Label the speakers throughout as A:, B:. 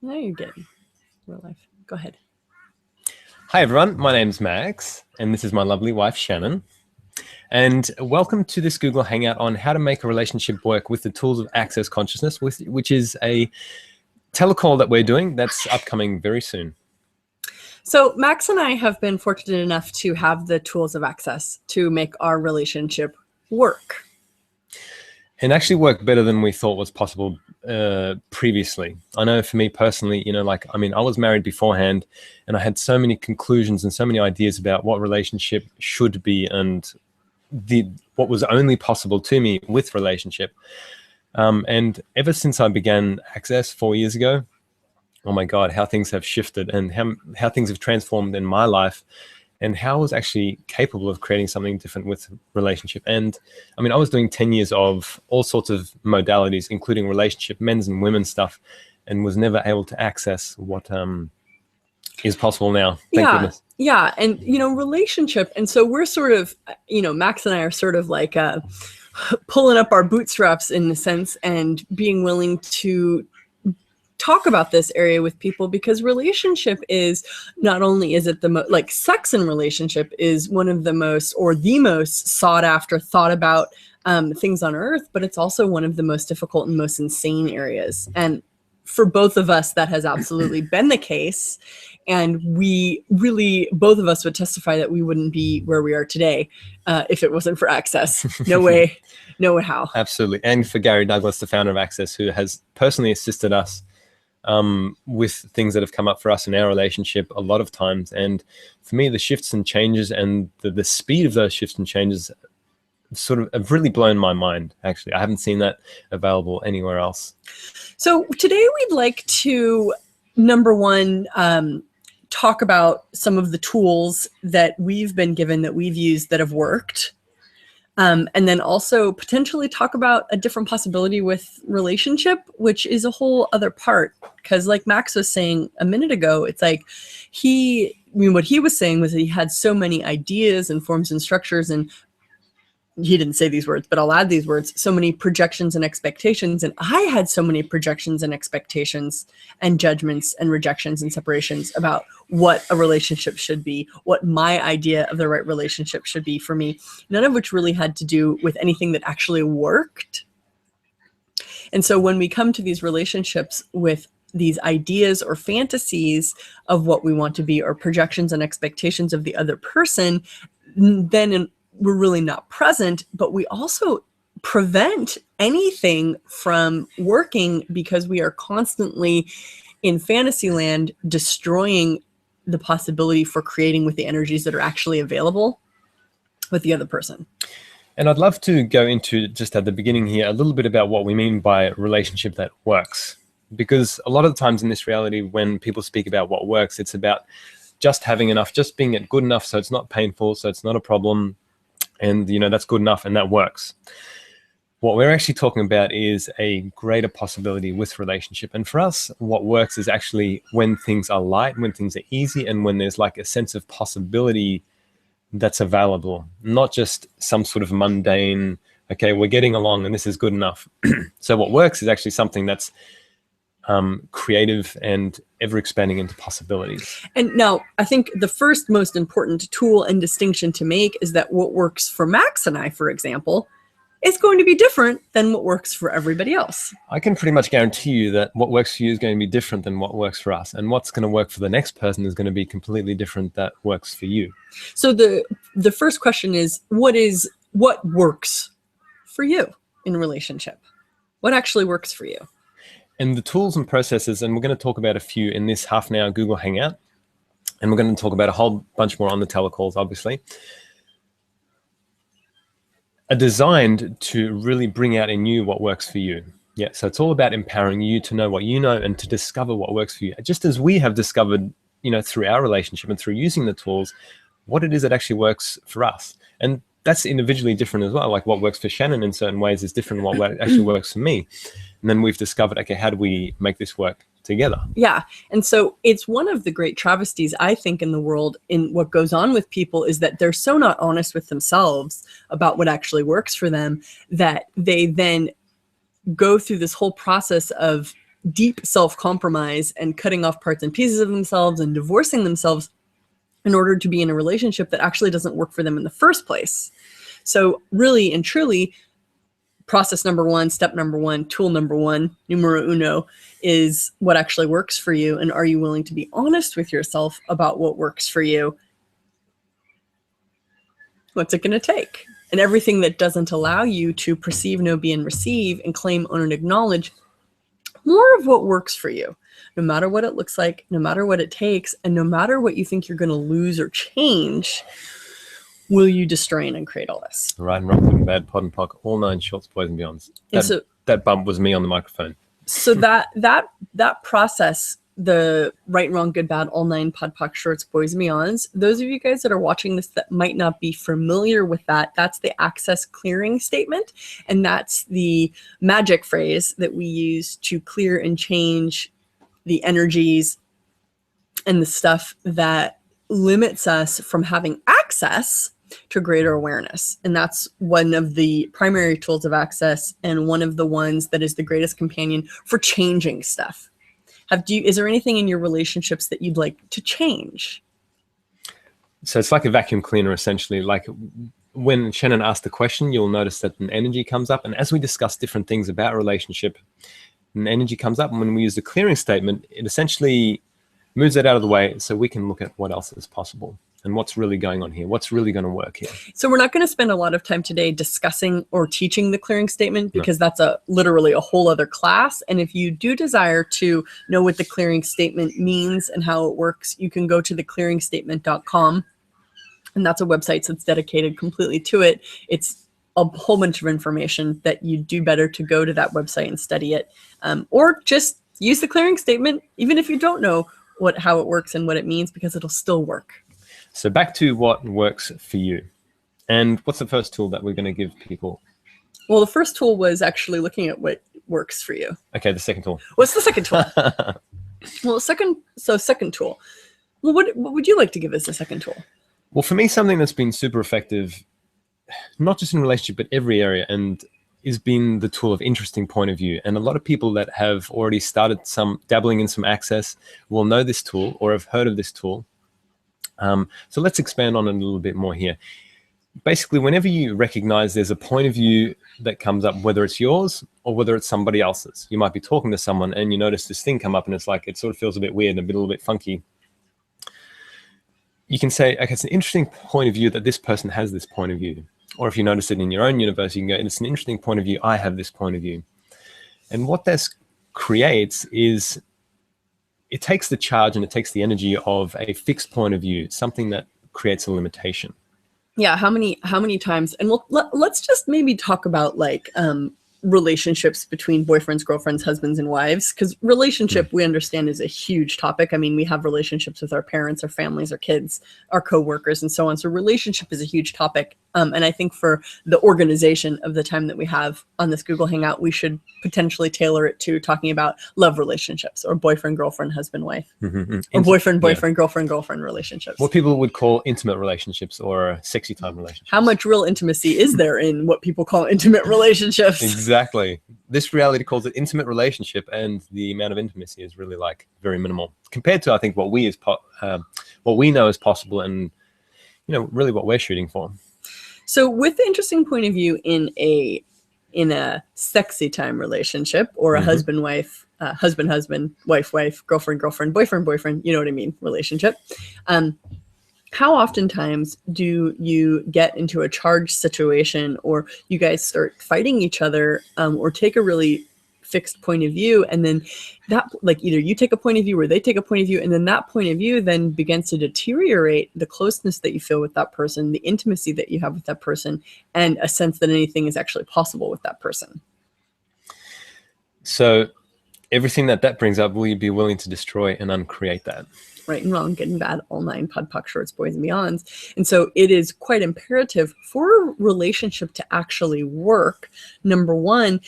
A: Now you're getting real life. Go ahead.
B: Hi, everyone. My name's Max, and this is my lovely wife, Shannon. And welcome to this Google Hangout on how to make a relationship work with the tools of access consciousness, which is a telecall that we're doing that's upcoming very soon.
A: So Max and I have been fortunate enough to have the tools of access to make our relationship work.
B: And actually work better than we thought was possible previously. I know for me personally, I was married beforehand, and I had so many conclusions and so many ideas about what relationship should be and what was only possible to me with relationship. And ever since I began Access 4 years ago, oh my God, how things have shifted and how things have transformed in my life, and how I was actually capable of creating something different with relationship. And I mean, I was doing 10 years of all sorts of modalities, including relationship, men's and women's stuff, and was never able to access what is possible now. Thank goodness.
A: Yeah. And, relationship. And so we're sort of, Max and I are sort of like pulling up our bootstraps in a sense and being willing to talk about this area with people, because relationship is not only is it the sex and relationship is one of the most sought after, thought about things on earth, but it's also one of the most difficult and most insane areas. And for both of us, that has absolutely been the case. And we really, both of us would testify that we wouldn't be where we are today if it wasn't for Access. No way, no how.
B: Absolutely. And for Gary Douglas, the founder of Access, who has personally assisted us with things that have come up for us in our relationship a lot of times. And for me, the shifts and changes and the speed of those shifts and changes sort of have really blown my mind, actually. I haven't seen that available anywhere else.
A: So today we'd like to, number one, talk about some of the tools that we've been given, that we've used, that have worked. And then also potentially talk about a different possibility with relationship, which is a whole other part. Because like Max was saying a minute ago, it's like what he was saying was that he had so many ideas and forms and structures, and he didn't say these words, but I'll add these words, so many projections and expectations. And I had so many projections and expectations and judgments and rejections and separations about what a relationship should be, what my idea of the right relationship should be for me, none of which really had to do with anything that actually worked. And so when we come to these relationships with these ideas or fantasies of what we want to be, or projections and expectations of the other person, then we're really not present, but we also prevent anything from working, because we are constantly in fantasy land destroying the possibility for creating with the energies that are actually available with the other person.
B: And I'd love to go into, just at the beginning here, a little bit about what we mean by relationship that works. Because a lot of the times in this reality, when people speak about what works, it's about just having enough, just being good enough so it's not painful, so it's not a problem. And, that's good enough and that works. What we're actually talking about is a greater possibility with relationship. And for us, what works is actually when things are light, when things are easy, and when there's like a sense of possibility that's available, not just some sort of mundane, okay, we're getting along and this is good enough. So what works is actually something that's creative and ever expanding into possibilities.
A: And now I think the first most important tool and distinction to make is that what works for Max and I, for example, is going to be different than what works for everybody else.
B: I can pretty much guarantee you that what works for you is going to be different than what works for us. And what's going to work for the next person is going to be completely different that works for you.
A: So the first question is what works for you in a relationship? What actually works for you?
B: And the tools and processes, and we're going to talk about a few in this half-an-hour Google Hangout, and we're going to talk about a whole bunch more on the telecalls, obviously, are designed to really bring out in you what works for you. Yeah, so it's all about empowering you to know what you know and to discover what works for you. Just as we have discovered, through our relationship and through using the tools, what it is that actually works for us. And that's individually different as well. Like what works for Shannon in certain ways is different than what actually works for me. And then we've discovered, okay, how do we make this work together?
A: Yeah. And so it's one of the great travesties, I think, in the world, in what goes on with people, is that they're so not honest with themselves about what actually works for them, that they then go through this whole process of deep self-compromise and cutting off parts and pieces of themselves and divorcing themselves in order to be in a relationship that actually doesn't work for them in the first place. So really and truly, process number one, step number one, tool number one, numero uno, is what actually works for you. And are you willing to be honest with yourself about what works for you? What's it going to take? And everything that doesn't allow you to perceive, know, be, and receive, and claim, own, and acknowledge more of what works for you, no matter what it looks like, no matter what it takes, and no matter what you think you're going to lose or change, will you destroy and uncreate all this?
B: Right and wrong, good and bad, pod and pock, all nine shorts, boys and beyonds. That bump was me on the microphone.
A: So that process, the right, wrong, good, bad, all nine, pod, pock, shorts, boys and beyonds, those of you guys that are watching this that might not be familiar with that, that's the access clearing statement. And that's the magic phrase that we use to clear and change the energies and the stuff that limits us from having access to greater awareness. And that's one of the primary tools of access and one of the ones that is the greatest companion for changing stuff. Is there anything in your relationships that you'd like to change?
B: So it's like a vacuum cleaner, essentially. Like when Shannon asked the question, you'll notice that an energy comes up. And as we discuss different things about a relationship, an energy comes up. And when we use the clearing statement, it essentially moves that out of the way so we can look at what else is possible and what's really going on here, what's really going to work here. So
A: we're not going to spend a lot of time today discussing or teaching the clearing statement because that's literally a whole other class. And if you do desire to know what the clearing statement means and how it works, you can go to theclearingstatement.com. And that's a website that's dedicated completely to it. It's a whole bunch of information that you do better to go to that website and study it. Or just use the clearing statement, even if you don't know how it works and what it means, because it'll still work.
B: So back to what works for you. And what's the first tool that we're going to give people?
A: Well, the first tool was actually looking at what works for you.
B: Okay, the second tool.
A: What's the second tool? Well, second tool. Well, what would you like to give as the second tool?
B: Well, for me, something that's been super effective, not just in relationship, but every area, and has been the tool of interesting point of view. And a lot of people that have already started dabbling in some access will know this tool or have heard of this tool. So let's expand on it a little bit more here. Basically, whenever you recognize there's a point of view that comes up, whether it's yours or whether it's somebody else's, you might be talking to someone and you notice this thing come up and it's like, it sort of feels a bit weird and a little bit funky. You can say, okay, it's an interesting point of view that this person has this point of view. Or if you notice it in your own universe, you can go, it's an interesting point of view. I have this point of view. And what this creates is it takes the charge and it takes the energy of a fixed point of view, something that creates a limitation.
A: Yeah. How many times? And let's just maybe talk about like relationships between boyfriends, girlfriends, husbands, and wives, because relationship we understand is a huge topic. I mean, we have relationships with our parents, our families, our kids, our coworkers, and so on. So relationship is a huge topic. And I think for the organization of the time that we have on this Google Hangout, we should potentially tailor it to talking about love relationships or boyfriend, girlfriend, husband, wife, or boyfriend, girlfriend relationships.
B: What people would call intimate relationships or sexy time relationships.
A: How much real intimacy is there in what people call intimate relationships?
B: Exactly. This reality calls it intimate relationship, and the amount of intimacy is really like very minimal compared to, I think, what we know is possible, and really what we're shooting for.
A: So with the interesting point of view in a sexy time relationship or a husband-wife, husband-husband, wife-wife, girlfriend-girlfriend, boyfriend-boyfriend, you know what I mean, relationship. How oftentimes do you get into a charged situation or you guys start fighting each other or take a really fixed point of view, and then that, like, either you take a point of view or they take a point of view, and then that point of view then begins to deteriorate the closeness that you feel with that person, the intimacy that you have with that person, and a sense that anything is actually possible with that person.
B: So everything that brings up, will you be willing to destroy and uncreate that?
A: Right and wrong, good and bad, all nine, pod, poc, shorts, boys and beyonds. And so it is quite imperative for a relationship to actually work. Number one,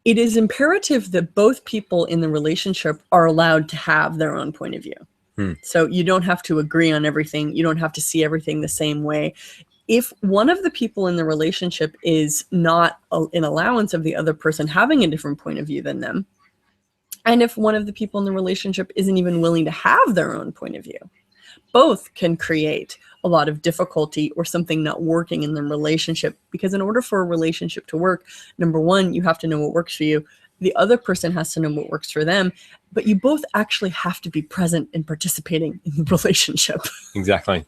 A: it is imperative that both people in the relationship are allowed to have their own point of view. So you don't have to agree on everything. You don't have to see everything the same way. If one of the people in the relationship is not an allowance of the other person having a different point of view than them, And if one of the people in the relationship isn't even willing to have their own point of view, both can create a lot of difficulty or something not working in the relationship. Because in order for a relationship to work, number one, you have to know what works for you. The other person has to know what works for them, but you both actually have to be present and participating in the relationship.
B: Exactly.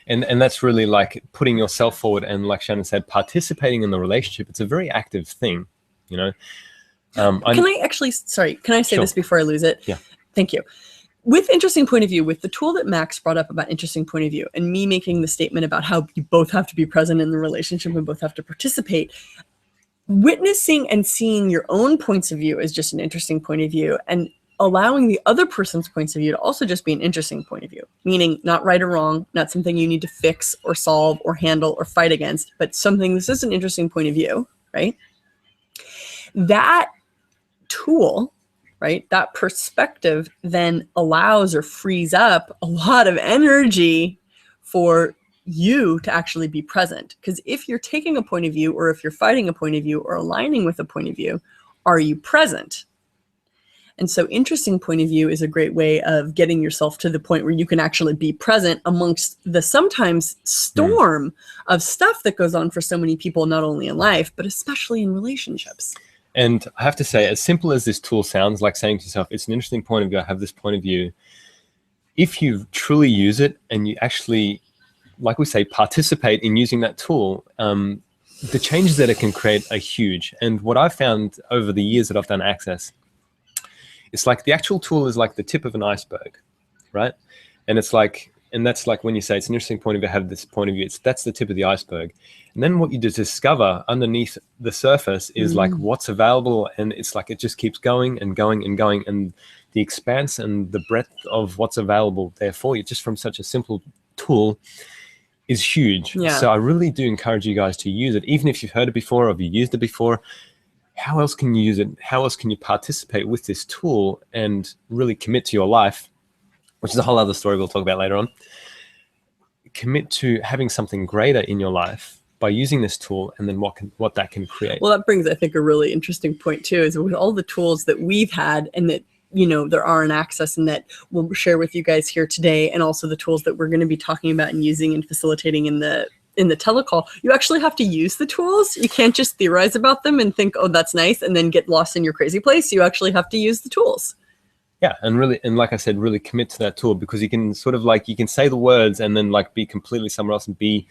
B: And that's really like putting yourself forward and, like Shannon said, participating in the relationship. It's a very active thing, you know.
A: Can I say
B: Sure.
A: this before I lose it?
B: Yeah.
A: Thank you. With interesting point of view, with the tool that Max brought up about interesting point of view, and me making the statement about how you both have to be present in the relationship and both have to participate, witnessing and seeing your own points of view is just an interesting point of view, and allowing the other person's points of view to also just be an interesting point of view, meaning not right or wrong, not something you need to fix or solve or handle or fight against, but something, this is an interesting point of view, right? That tool, right, that perspective then allows or frees up a lot of energy for you to actually be present. Because if you're taking a point of view, or if you're fighting a point of view, or aligning with a point of view, are you present? And so interesting point of view is a great way of getting yourself to the point where you can actually be present amongst the sometimes storm of stuff that goes on for so many people, not only in life, but especially in relationships.
B: And I have to say, as simple as this tool sounds, like saying to yourself, it's an interesting point of view, I have this point of view. If you truly use it and you actually, like we say, participate in using that tool, the changes that it can create are huge. And what I've found over the years that I've done Access, it's like the actual tool is like the tip of an iceberg, right? And it's like, and that's like when you say it's an interesting point of view, I have this point of view, that's the tip of the iceberg. And then what you just discover underneath the surface is like what's available, and it's like it just keeps going and going and going, and the expanse and the breadth of what's available there for you just from such a simple tool is huge.
A: Yeah.
B: So I really do encourage you guys to use it, even if you've heard it before or if you used it before. How else can you use it? How else can you participate with this tool and really commit to your life, which is a whole other story we'll talk about later on. Commit to having something greater in your life by using this tool, and then what that can create.
A: Well, that brings, I think, a really interesting point too, is with all the tools that we've had and that, you know, there are in Access and that we'll share with you guys here today, and also the tools that we're going to be talking about and using and facilitating in the telecall, you actually have to use the tools. You can't just theorize about them and think, oh, that's nice, and then get lost in your crazy place. You actually have to use the tools.
B: Yeah, and really, and like I said, really commit to that tool, because you can sort of like, you can say the words and then like be completely somewhere else and be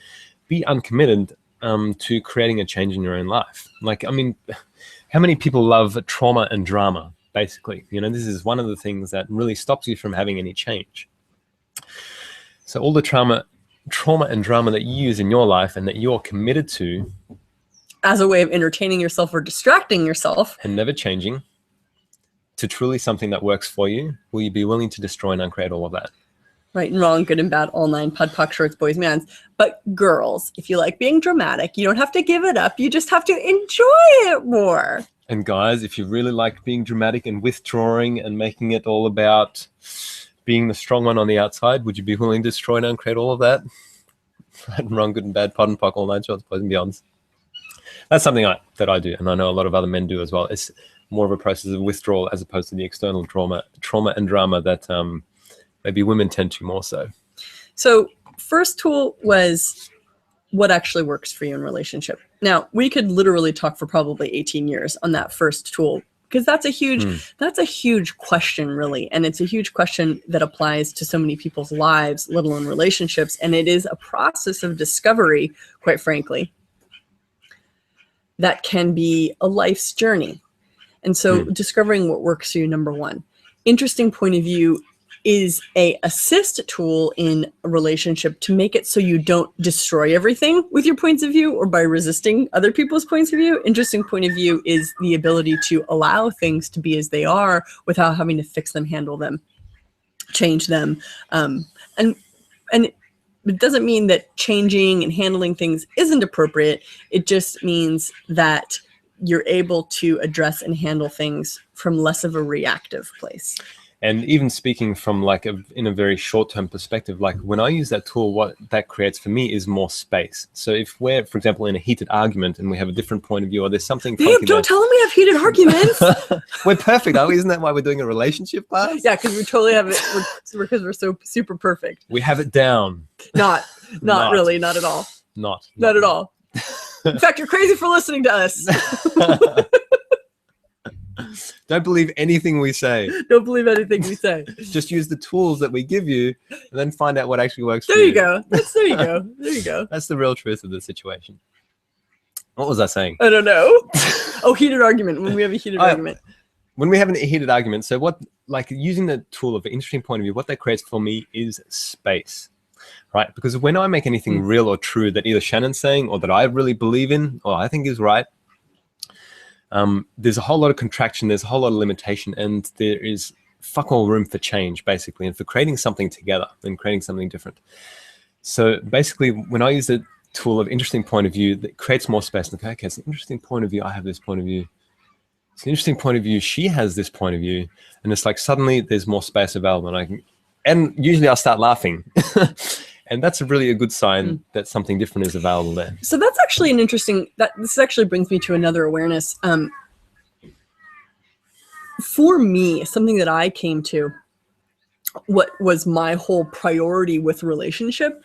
B: uncommitted to creating a change in your own life. Like, I mean, how many people love trauma and drama, basically? You know, this is one of the things that really stops you from having any change. So all the trauma and drama that you use in your life and that you're committed to
A: as a way of entertaining yourself or distracting yourself
B: and never changing to truly something that works for you, will you be willing to destroy and uncreate all of that?
A: Right and wrong, good and bad, all nine, pud, puck, shorts, boys, mans. But girls, if you like being dramatic, you don't have to give it up. You just have to enjoy it more.
B: And guys, if you really like being dramatic and withdrawing and making it all about being the strong one on the outside, would you be willing to destroy and uncreate all of that? Right and wrong, good and bad, pod and puck, all nine, shorts, boys and beyonds. That's something that I do, and I know a lot of other men do as well. It's more of a process of withdrawal as opposed to the external trauma and drama that maybe women tend to more so. So
A: first tool was what actually works for you in relationship. Now, we could literally talk for probably 18 years on that first tool, because that's a huge question, really. And it's a huge question that applies to so many people's lives, let alone relationships. And it is a process of discovery, quite frankly, that can be a life's journey. And so discovering what works for you, number one. Interesting point of view is a assist tool in a relationship to make it so you don't destroy everything with your points of view or by resisting other people's points of view. Interesting point of view is the ability to allow things to be as they are without having to fix them, handle them, change them. And it doesn't mean that changing and handling things isn't appropriate. It just means that you're able to address and handle things from less of a reactive place.
B: And even speaking from like in a very short-term perspective, like when I use that tool, what that creates for me is more space. So if we're, for example, in a heated argument and we have a different point of view, or there's something
A: Babe, don't tell them we have heated arguments.
B: We're perfect, aren't we? Isn't that why we're doing a relationship class?
A: Yeah, because we totally have it, because we're so super perfect.
B: We have it down.
A: Not really, not at all.
B: Not
A: at all. In fact, you're crazy for listening to us.
B: Don't believe anything we say.
A: Don't believe anything we say.
B: Just use the tools that we give you and then find out what actually works for
A: you.
B: you.
A: There you go. There you go.
B: That's the real truth of the situation. What was I saying?
A: I don't know. Oh, heated argument. When we have a heated argument.
B: When we have a heated argument, so what, like using the tool of an interesting point of view, what that creates for me is space, right? Because when I make anything real or true that either Shannon's saying or that I really believe in or I think is right, there's a whole lot of contraction, there's a whole lot of limitation, and there is fuck all room for change, basically, and for creating something together and creating something different. So basically, when I use the tool of interesting point of view, that creates more space. Okay, it's an interesting point of view. I have this point of view. It's an interesting point of view. She has this point of view, and it's like suddenly there's more space available, and usually I'll start laughing. And that's really a good sign that something different is available there. So
A: that's actually an interesting, this actually brings me to another awareness. For me, something that I came to, what was my whole priority with relationship,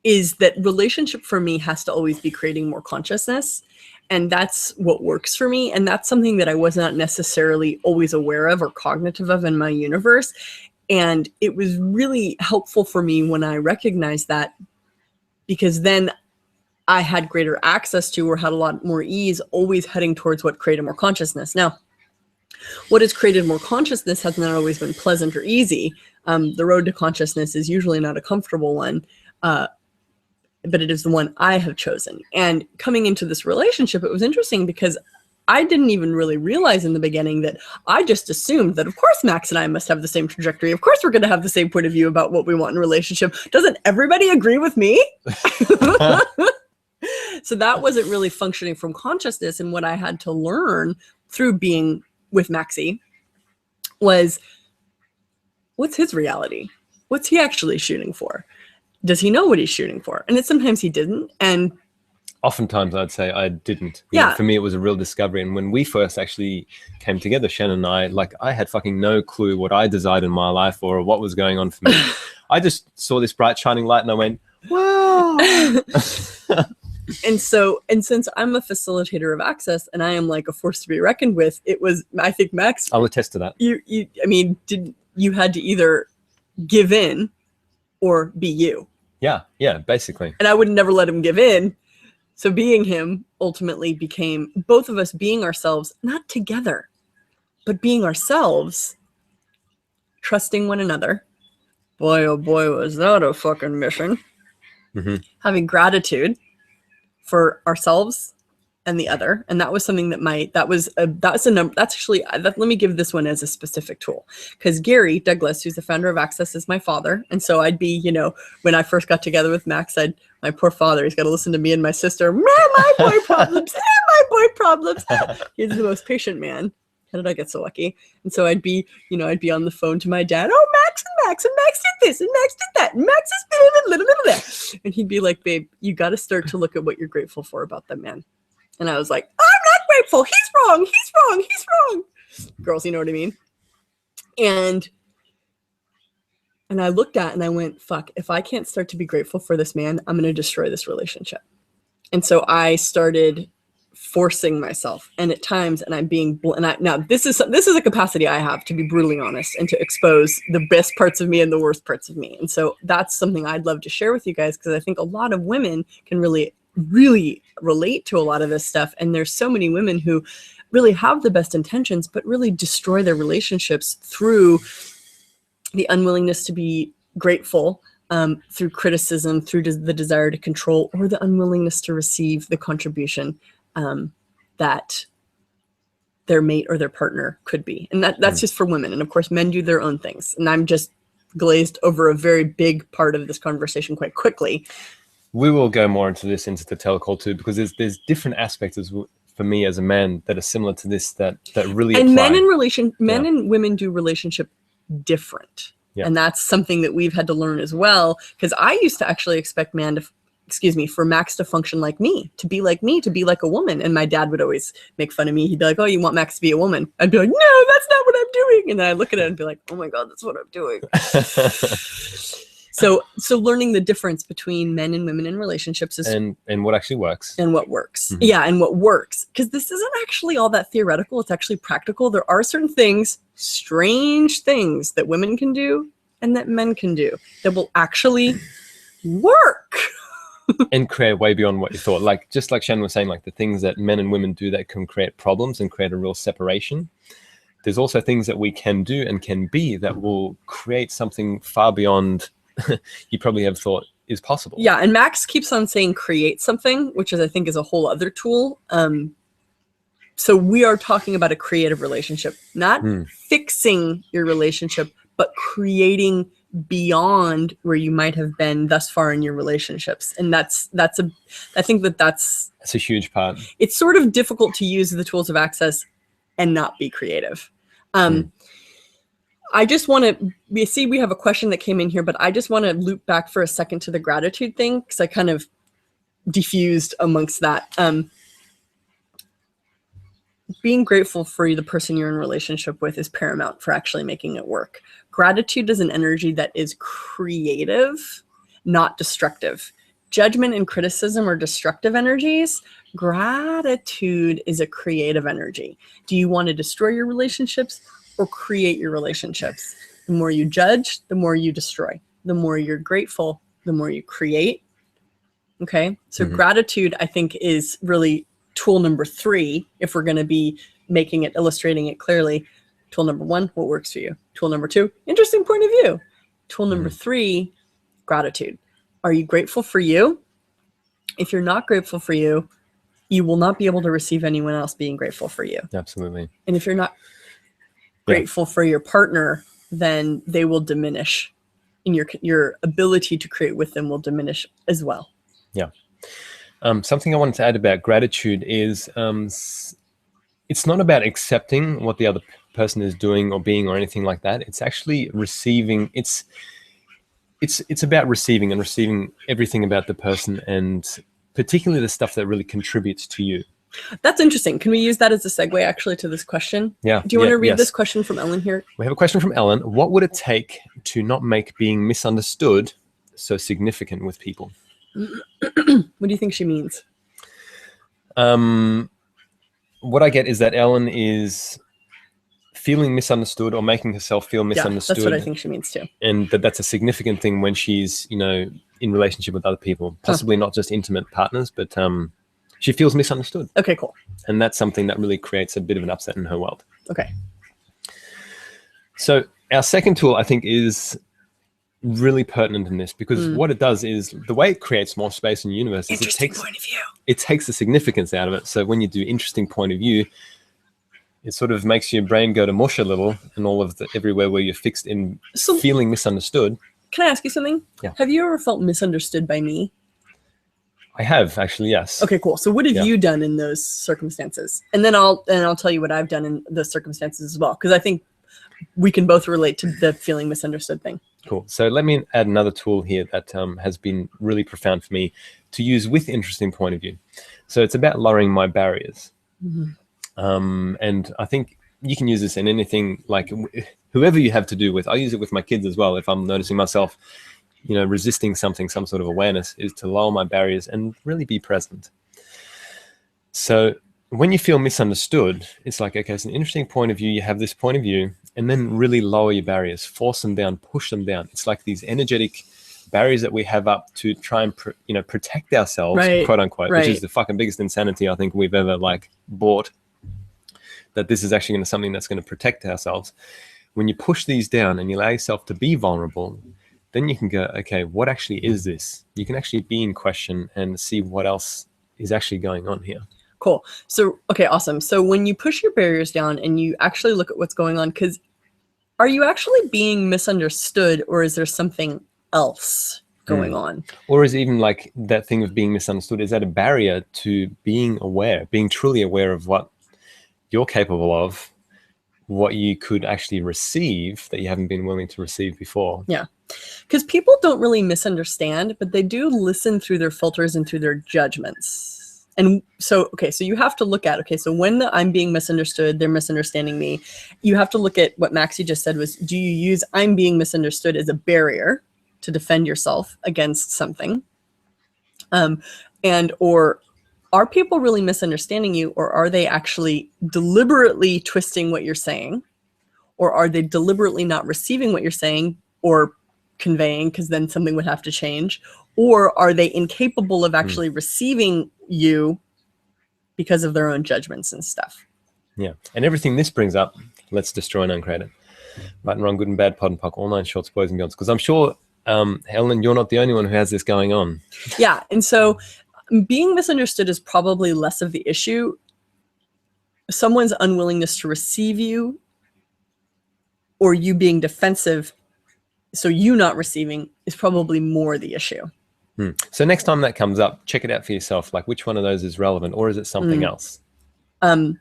A: is that relationship for me has to always be creating more consciousness. And that's what works for me. And that's something that I was not necessarily always aware of or cognitive of in my universe. And it was really helpful for me when I recognized that, because then I had greater access to, or had a lot more ease, always heading towards what created more consciousness. Now, what has created more consciousness has not always been pleasant or easy. The road to consciousness is usually not a comfortable one, but it is the one I have chosen. And coming into this relationship, it was interesting because I didn't even really realize in the beginning that I just assumed that, of course, Max and I must have the same trajectory. Of course, we're going to have the same point of view about what we want in a relationship. Doesn't everybody agree with me? So that wasn't really functioning from consciousness. And what I had to learn through being with Maxie was, what's his reality? What's he actually shooting for? Does he know what he's shooting for? And sometimes he didn't. And
B: oftentimes I'd say I didn't.
A: Yeah.
B: For me, it was a real discovery. And when we first actually came together, Shannon and I had fucking no clue what I desired in my life or what was going on for me. I just saw this bright shining light and I went, wow.
A: And since I'm a facilitator of access and I am like a force to be reckoned with, it was, I think, Max,
B: I'll attest to that.
A: You had to either give in or be you.
B: Yeah, basically.
A: And I would never let him give in. So being him ultimately became both of us being ourselves, not together, but being ourselves, trusting one another. Boy, oh boy, was that a fucking mission.
B: Mm-hmm.
A: Having gratitude for ourselves and the other. And that was something that let me give this one as a specific tool. Because Gary Douglas, who's the founder of Access, is my father. And so I'd be, when I first got together with Max, my poor father, he's got to listen to me and my sister, my boy problems, my boy problems. He's the most patient man. How did I get so lucky? And so I'd be on the phone to my dad. Oh, Max and Max did this and Max did that. And Max is and he'd be like, babe, you got to start to look at what you're grateful for about that man. And I was like, I'm not grateful. He's wrong. Girls, you know what I mean? And I looked at it and I went, fuck, if I can't start to be grateful for this man, I'm going to destroy this relationship. And so I started forcing myself, and at times, and I'm being, now this is a capacity I have to be brutally honest and to expose the best parts of me and the worst parts of me. And so that's something I'd love to share with you guys, because I think a lot of women can really relate to a lot of this stuff. And there's so many women who really have the best intentions, but really destroy their relationships through the unwillingness to be grateful, through criticism, through the desire to control, or the unwillingness to receive the contribution that their mate or their partner could be. And that's just for women. And of course, men do their own things. And I'm just glazed over a very big part of this conversation quite quickly.
B: We will go more into the telecall too, because there's different aspects for me as a man that are similar to this that really
A: and
B: apply.
A: men and women do relationship different.
B: Yeah.
A: And that's something that we've had to learn as well. Because I used to actually expect for Max to function like me, to be like a woman. And my dad would always make fun of me. He'd be like, "Oh, you want Max to be a woman?" I'd be like, "No, that's not what I'm doing." And then I look at it and be like, "Oh my God, that's what I'm doing." So learning the difference between men and women in relationships is
B: and what actually works.
A: And what works.
B: Mm-hmm.
A: Yeah, and what works. Because this isn't actually all that theoretical. It's actually practical. There are certain things, strange things that women can do and that men can do that will actually work.
B: And create way beyond what you thought. Like, just like Shannon was saying, like the things that men and women do that can create problems and create a real separation. There's also things that we can do and can be that will create something far beyond you probably have thought is possible.
A: Yeah, and Max keeps on saying create something, which I think is a whole other tool. So we are talking about a creative relationship, not fixing your relationship, but creating beyond where you might have been thus far in your relationships. And I think that's
B: a huge part.
A: It's sort of difficult to use the tools of access and not be creative. I just want to, we have a question that came in here, but I just want to loop back for a second to the gratitude thing, because I kind of diffused amongst that. Being grateful for the person you're in relationship with is paramount for actually making it work. Gratitude is an energy that is creative, not destructive. Judgment and criticism are destructive energies. Gratitude is a creative energy. Do you want to destroy your relationships or create your relationships? The more you judge, the more you destroy. The more you're grateful, the more you create. Okay. So gratitude, I think, is really tool number 3. If we're going to be illustrating it clearly. Tool number 1, what works for you? Tool number 2, interesting point of view. Tool number 3, gratitude. Are you grateful for you? If you're not grateful for you, you will not be able to receive anyone else being grateful for you.
B: Absolutely.
A: And if you're not grateful for your partner, then they will diminish, and your ability to create with them will diminish as well.
B: Yeah. Something I wanted to add about gratitude is it's not about accepting what the other person is doing or being or anything like that. It's actually receiving. It's about receiving and receiving everything about the person, and particularly the stuff that really contributes to you.
A: That's interesting. Can we use that as a segue actually to this question?
B: Yeah.
A: Do you want to read this question from Ellen here?
B: We have a question from Ellen. What would it take to not make being misunderstood so significant with people?
A: What do you think she means?
B: What I get is that Ellen is feeling misunderstood or making herself feel misunderstood.
A: Yeah, that's what I think she means too.
B: And that's a significant thing when she's, in relationship with other people, possibly not just intimate partners, but she feels misunderstood.
A: Okay, cool.
B: And that's something that really creates a bit of an upset in her world.
A: Okay.
B: So our second tool, I think, is really pertinent in this, because what it does is the way it creates more space in the universe is it takes the significance out of it. So when you do interesting point of view, it sort of makes your brain go to mush a little, and all of everywhere where you're fixed in feeling misunderstood.
A: Can I ask you something?
B: Yeah.
A: Have you ever felt misunderstood by me?
B: I have, actually, yes.
A: Okay, cool. So what have you done in those circumstances? And then I'll tell you what I've done in those circumstances as well, because I think we can both relate to the feeling misunderstood thing.
B: Cool. So let me add another tool here that has been really profound for me to use with interesting point of view. So it's about lowering my barriers. And I think you can use this in anything, like whoever you have to do with. I use it with my kids as well. If I'm noticing myself, resisting something, some sort of awareness, is to lower my barriers and really be present. So when you feel misunderstood, it's like, okay, it's an interesting point of view. You have this point of view, and then really lower your barriers, force them down, push them down. It's like these energetic barriers that we have up to try and protect ourselves, quote unquote, which is the fucking biggest insanity I think we've ever bought. That this is actually going to something that's going to protect ourselves. When you push these down and you allow yourself to be vulnerable, then you can go, okay, what actually is this? You can actually be in question and see what else is actually going on here.
A: Cool. So, okay, awesome. So when you push your barriers down and you actually look at what's going on, because are you actually being misunderstood, or is there something else going on.
B: Or is even like that thing of being misunderstood, is that a barrier to being aware, being truly aware of what you're capable of, what you could actually receive that you haven't been willing to receive before?
A: Yeah. Because people don't really misunderstand, but they do listen through their filters and through their judgments. And so, okay, so you have to look at, okay, so when I'm being misunderstood, they're misunderstanding me. You have to look at what Maxie just said was, do you use I'm being misunderstood as a barrier to defend yourself against something? Or are people really misunderstanding you, or are they actually deliberately twisting what you're saying? Or are they deliberately not receiving what you're saying or conveying, because then something would have to change? Or are they incapable of actually receiving you because of their own judgments and stuff?
B: Yeah. And everything this brings up, let's destroy and uncreate it. Right and wrong, good and bad, pod and puck, all nine shorts, boys and beyonds. Because I'm sure, Helen, you're not the only one who has this going on.
A: Yeah. And so being misunderstood is probably less of the issue. Someone's unwillingness to receive you, or you being defensive, so you not receiving, is probably more the issue.
B: So next time that comes up, check it out for yourself. Like, which one of those is relevant, or is it something else?
A: I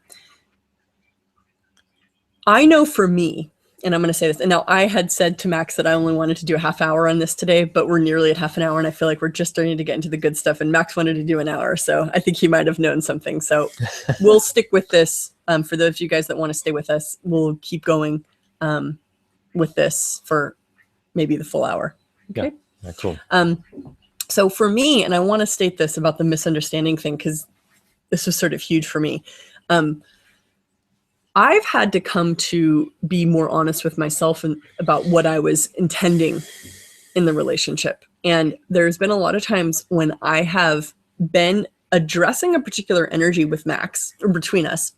A: know for me, and I'm going to say this, and now I had said to Max that I only wanted to do a half hour on this today, but we're nearly at half an hour, and I feel like we're just starting to get into the good stuff, and Max wanted to do an hour, so I think he might have known something. So we'll stick with this. For those of you guys that want to stay with us, we'll keep going with this for maybe the full hour. Okay.
B: Yeah, cool.
A: So for me, and I want to state this about the misunderstanding thing, because this was sort of huge for me. I've had to come to be more honest with myself and about what I was intending in the relationship. And there's been a lot of times when I have been addressing a particular energy with Max, or between us,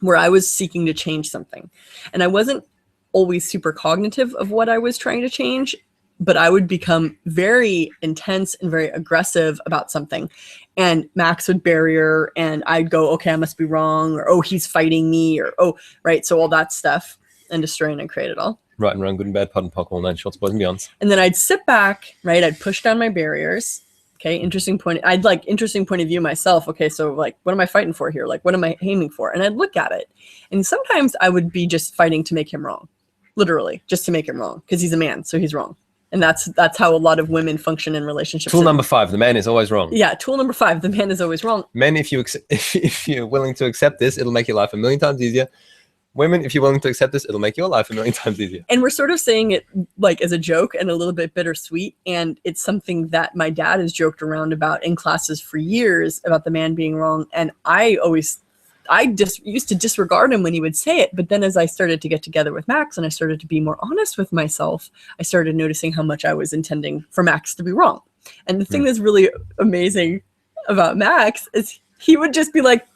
A: where I was seeking to change something. And I wasn't always super cognitive of what I was trying to change, but I would become very intense and very aggressive about something. And Max would barrier, and I'd go, okay, I must be wrong, or, oh, he's fighting me, or, oh, right. So all that stuff, and destroy and uncreate it all.
B: Right and wrong, good and bad, pod and puck, all nine shorts, boys and beyonds.
A: And then I'd sit back, right? I'd push down my barriers. Okay, interesting point. I'd like interesting point of view myself. Okay, so like, what am I fighting for here? Like, what am I aiming for? And I'd look at it. And sometimes I would be just fighting to make him wrong. Literally, just to make him wrong, because he's a man, so he's wrong. And that's how a lot of women function in relationships.
B: Tool number 5, the man is always wrong.
A: Yeah, tool number 5, the man is always wrong.
B: Men, if you're willing to accept this, it'll make your life a million times easier. Women, if you're willing to accept this, it'll make your life a million times easier.
A: And we're sort of saying it like as a joke and a little bit bittersweet. And it's something that my dad has joked around about in classes for years, about the man being wrong. And I just used to disregard him when he would say it. But then as I started to get together with Max and I started to be more honest with myself, I started noticing how much I was intending for Max to be wrong. And the thing that's really amazing about Max is he would just be like,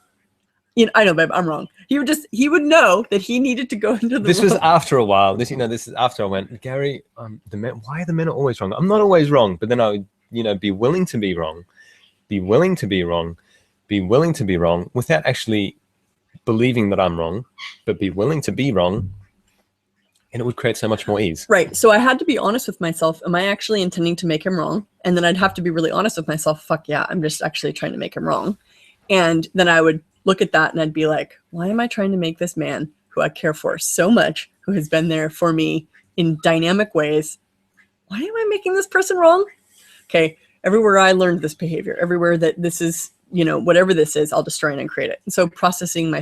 A: I know, babe, I'm wrong. He would know that he needed to go into the
B: This was after a while. This is after I went, Gary, why are the men always wrong? I'm not always wrong. But then I would, be willing to be wrong, be willing to be wrong, be willing to be wrong without actually believing that I'm wrong, but be willing to be wrong, and it would create so much more ease.
A: Right. So I had to be honest with myself. Am I actually intending to make him wrong? And then I'd have to be really honest with myself. Fuck yeah, I'm just actually trying to make him wrong. And then I would look at that and I'd be like, why am I trying to make this man who I care for so much, who has been there for me in dynamic ways, why am I making this person wrong? Okay. Everywhere I learned this behavior, everywhere that this is, whatever this is, I'll destroy and uncreate it. And so processing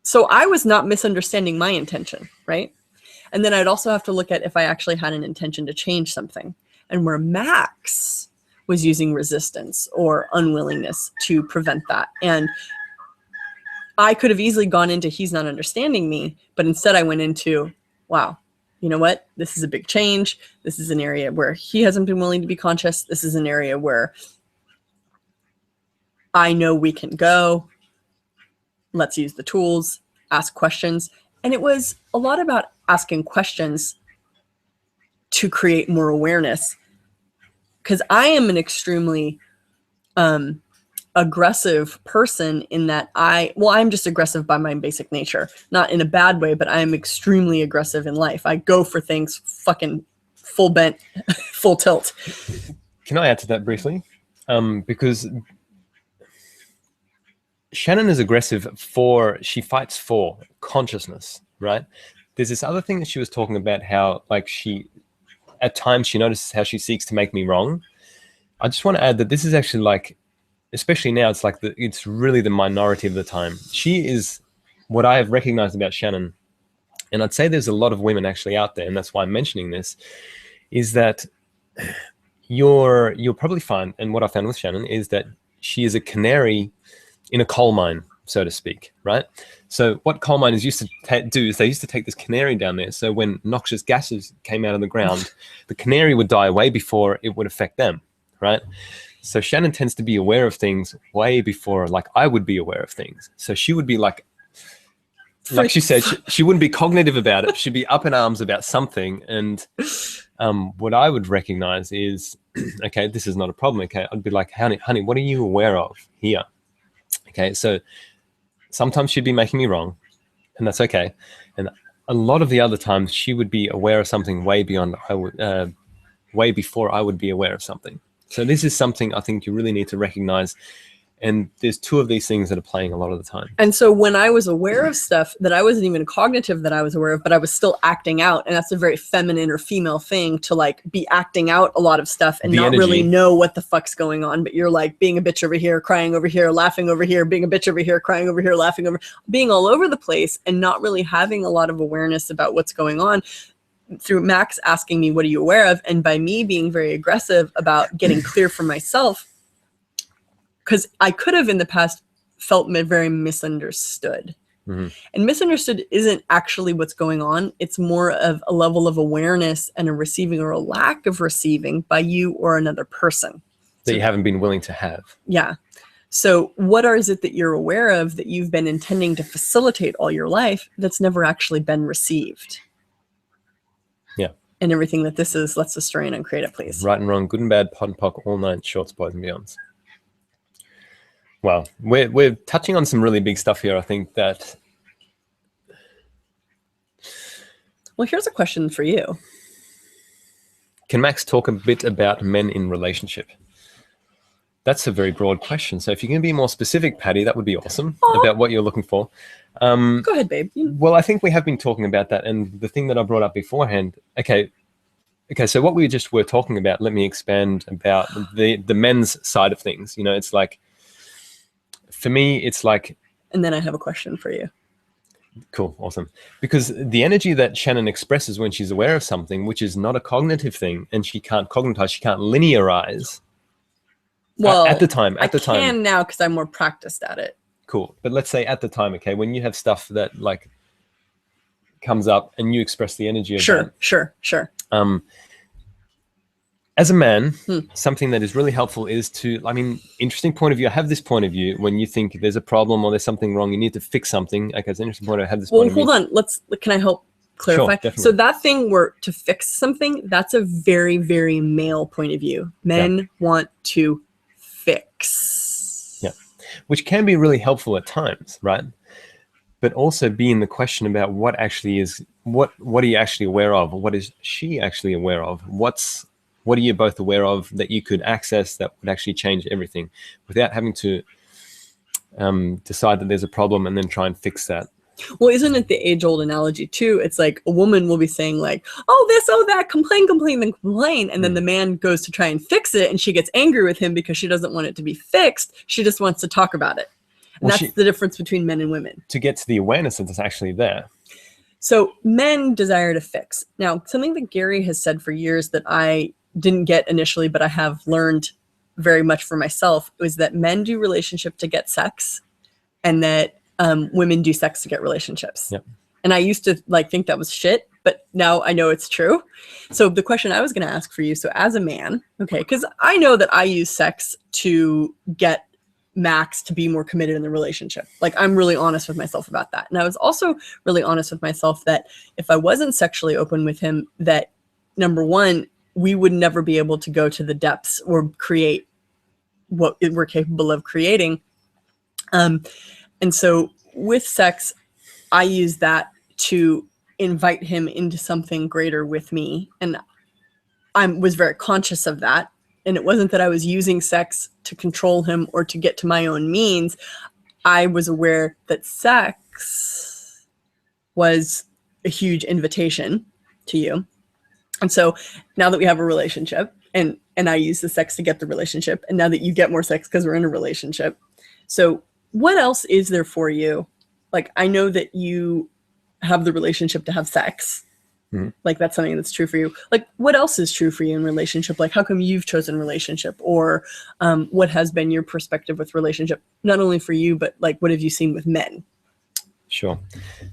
A: so I was not misunderstanding my intention, right? And then I'd also have to look at if I actually had an intention to change something, and where Max was using resistance or unwillingness to prevent that. And I could have easily gone into he's not understanding me, but instead I went into, wow, you know what? This is a big change. This is an area where he hasn't been willing to be conscious. This is an area where I know we can go. Let's use the tools, ask questions. And it was a lot about asking questions to create more awareness, because I am an extremely aggressive person in that I'm just aggressive by my basic nature, not in a bad way, but I am extremely aggressive in life. I go for things fucking full bent, full tilt.
B: Can I add to that briefly? Because Shannon is aggressive she fights for consciousness, right? There's this other thing that she was talking about, how like at times she notices how she seeks to make me wrong. I just want to add that this is actually like, especially now, it's like it's really the minority of the time. She is what I have recognized about Shannon, and I'd say there's a lot of women actually out there, and that's why I'm mentioning this, is that you'll probably find, and what I found with Shannon is that she is a canary in a coal mine, so to speak, right? So what coal miners used to do is they used to take this canary down there. So when noxious gases came out of the ground, the canary would die way before it would affect them, right? So Shannon tends to be aware of things way before like I would be aware of things. So she would be like she said, she wouldn't be cognitive about it. She'd be up in arms about something. And what I would recognize is, okay, this is not a problem. Okay, I'd be like, honey, what are you aware of here? Okay, so sometimes she'd be making me wrong, and that's okay. And a lot of the other times she would be aware of something way before I would be aware of something. So this is something I think you really need to recognize. And there's two of these things that are playing a lot of the time. And
A: so when I was aware of stuff that I wasn't even cognitive that I was aware of, but I was still acting out, and that's a very feminine or female thing to like be acting out a lot of stuff and not really know what the fuck's going on. But you're like being a bitch over here, crying over here, laughing over here, being a bitch over here, crying over here, laughing over, being all over the place and not really having a lot of awareness about what's going on. Through Max asking me, what are you aware of? And by me being very aggressive about getting clear for myself, because I could have in the past felt very misunderstood. Mm-hmm. And misunderstood isn't actually what's going on. It's more of a level of awareness and a receiving or a lack of receiving by you or another person.
B: That you haven't been willing to have.
A: Yeah. So what is it that you're aware of that you've been intending to facilitate all your life that's never actually been received?
B: Yeah.
A: And everything that this is, let's destroy and uncreate it, please.
B: Right and wrong, good and bad, pod and pock, all night, shorts, boys and beyonds. Well, we're touching on some really big stuff here. I think that.
A: Well, here's a question for you.
B: Can Max talk a bit about men in relationship? That's a very broad question. So if you can be more specific, Patty, that would be awesome. About what you're looking for.
A: Go ahead, babe.
B: Well, I think we have been talking about that, and the thing that I brought up beforehand. Okay. So what we just were talking about. Let me expand about the men's side of things. You know, it's like. For me, it's like...
A: And then I have a question for you.
B: Cool. Awesome. Because the energy that Shannon expresses when she's aware of something, which is not a cognitive thing, and she can't cognitize, she can't linearize.
A: Well,
B: at the time.
A: I can now because I'm more practiced at it.
B: Cool. But let's say at the time, okay, when you have stuff that like comes up and you express the energy of that.
A: Sure.
B: As a man, something that is really helpful is to, interesting point of view. I have this point of view when you think there's a problem or there's something wrong, you need to fix something. Okay, it's an interesting point. I have this point of view.
A: Well, hold on. Can I help clarify?
B: Sure, definitely.
A: So that thing where to fix something, that's a very, very male point of view. Men want to fix.
B: Yeah, which can be really helpful at times, right? But also be in the question about what actually is, what are you actually aware of? What is she actually aware of? What are you both aware of that you could access that would actually change everything without having to decide that there's a problem and then try and fix that?
A: Well, isn't it the age-old analogy too? It's like a woman will be saying like, oh, this, oh, that, complain. And then the man goes to try and fix it and she gets angry with him because she doesn't want it to be fixed. She just wants to talk about it. And that's the difference between men and women.
B: To get to the awareness that it's actually there.
A: So men desire to fix. Now, something that Gary has said for years that I didn't get initially, but I have learned very much for myself, was that men do relationship to get sex and that women do sex to get relationships.
B: Yep.
A: And I used to think that was shit, but now I know it's true. So the question I was going to ask for you, so as a man, okay, because I know that I use sex to get Max to be more committed in the relationship. Like, I'm really honest with myself about that. And I was also really honest with myself that if I wasn't sexually open with him, that number one, we would never be able to go to the depths or create what we're capable of creating. And so with sex, I use that to invite him into something greater with me. And I was very conscious of that. And it wasn't that I was using sex to control him or to get to my own means. I was aware that sex was a huge invitation to you. And so now that we have a relationship, and I use the sex to get the relationship, and now that you get more sex because we're in a relationship. So what else is there for you? Like, I know that you have the relationship to have sex. Mm-hmm. Like, that's something that's true for you. Like, what else is true for you in relationship? Like, how come you've chosen relationship? Or what has been your perspective with relationship? Not only for you, but like, what have you seen with men?
B: Sure.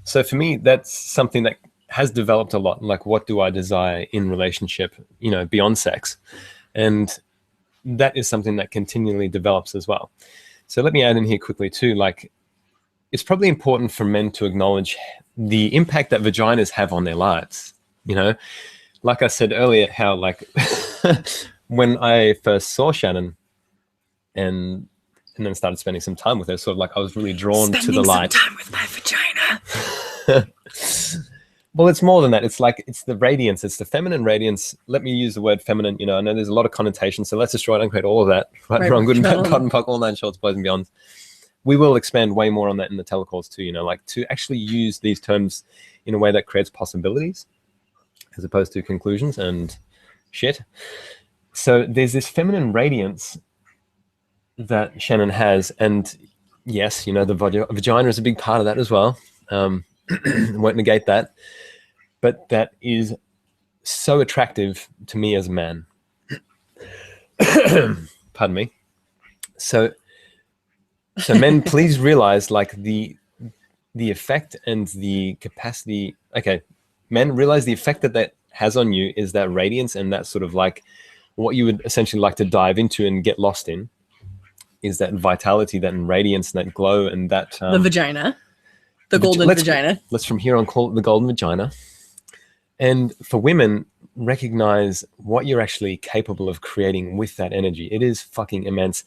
B: So for me, that's something that has developed a lot. Like, what do I desire in relationship, you know, beyond sex? And that is something that continually develops as well. So let me add in here quickly too, like, it's probably important for men to acknowledge the impact that vaginas have on their lives. You know, like I said earlier, how like when I first saw Shannon and then started spending some time with her, sort of like I was really drawn to the light.
A: Spending some time with my vagina.
B: Well, it's more than that. It's like, it's the radiance. It's the feminine radiance. Let me use the word feminine. You know, I know there's a lot of connotations, so let's destroy it and create all of that. Right, wrong, good and bad, pot and puck, all nine shorts, boys and beyonds. We will expand way more on that in the telecalls too, you know, like to actually use these terms in a way that creates possibilities as opposed to conclusions and shit. So there's this feminine radiance that Shannon has. And yes, you know, the vagina is a big part of that as well. Won't negate that. But that is so attractive to me as a man. Pardon me. So men, please realize like the effect and the capacity. Okay, men, realize the effect that has on you is that radiance, and that sort of like what you would essentially like to dive into and get lost in is that vitality, that radiance, that glow, and that
A: the vagina, the golden vagina.
B: Let's from here on call it the golden vagina. And for women, recognize what you're actually capable of creating with that energy. It is fucking immense.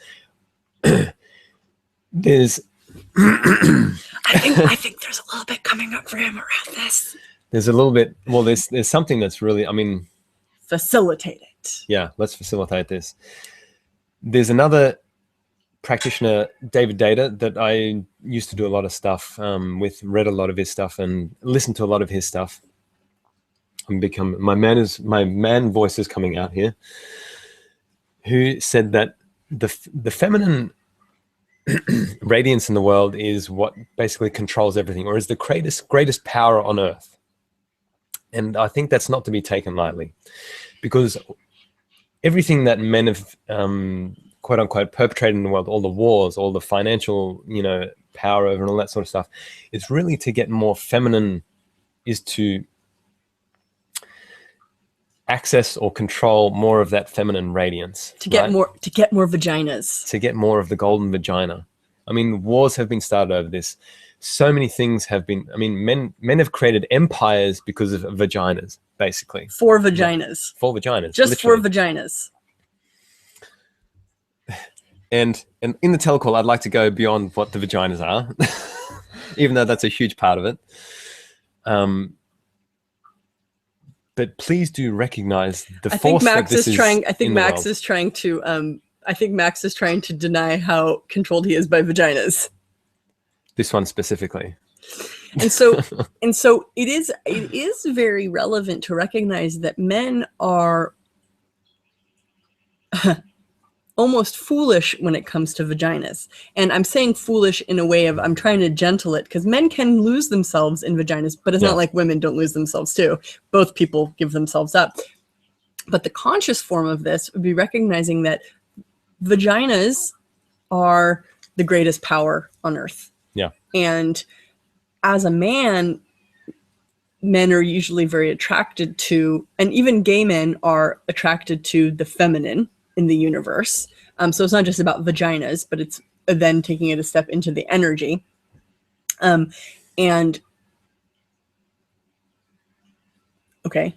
B: There's
A: I think there's a little bit coming up for him around this.
B: There's a little bit, well, there's something that's really, I mean,
A: facilitate it.
B: Yeah, let's facilitate this. There's another practitioner, David Data, that I used to do a lot of stuff with, read a lot of his stuff and listened to a lot of his stuff. My man voice is coming out here, who said that the feminine radiance in the world is what basically controls everything, or is the greatest power on earth. And I think that's not to be taken lightly, because everything that men have quote unquote perpetrated in the world, all the wars, all the financial, you know, power over and all that sort of stuff, is really to get more feminine, is to access or control more of that feminine radiance,
A: to get more vaginas,
B: to get more of the golden vagina. I mean, wars have been started over this. So many things have been, I mean, men have created empires because of vaginas, basically.
A: For vaginas.
B: For vaginas.
A: Just
B: literally.
A: For vaginas.
B: And in the telecall, I'd like to go beyond what the vaginas are, even though that's a huge part of it. But please do recognize the force that this is.
A: I think Max is trying to deny how controlled he is by vaginas.
B: This one specifically.
A: And so it is very relevant to recognize that men are almost foolish when it comes to vaginas. And I'm saying foolish in a way of, I'm trying to gentle it, because men can lose themselves in vaginas, but it's not like women don't lose themselves too. Both people give themselves up. But the conscious form of this would be recognizing that vaginas are the greatest power on earth.
B: Yeah.
A: And as a man, men are usually very attracted to, and even gay men are attracted to the feminine in the universe. So it's not just about vaginas, but it's then taking it a step into the energy. And okay.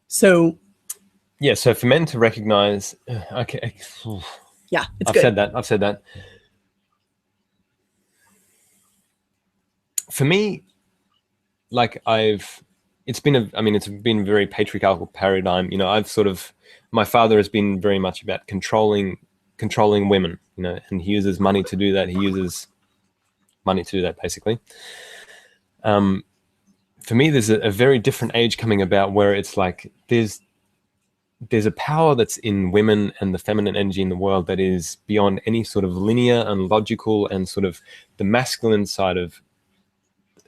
A: So
B: yeah, so for men to recognize, okay.
A: Yeah, it's
B: I've
A: good.
B: I've said that. For me, like I've it's been it's been a very patriarchal paradigm. You know, my father has been very much about controlling women, you know, and he uses money to do that. He uses money to do that, basically. For me, there's a very different age coming about where it's like there's a power that's in women and the feminine energy in the world that is beyond any sort of linear and logical and sort of the masculine side of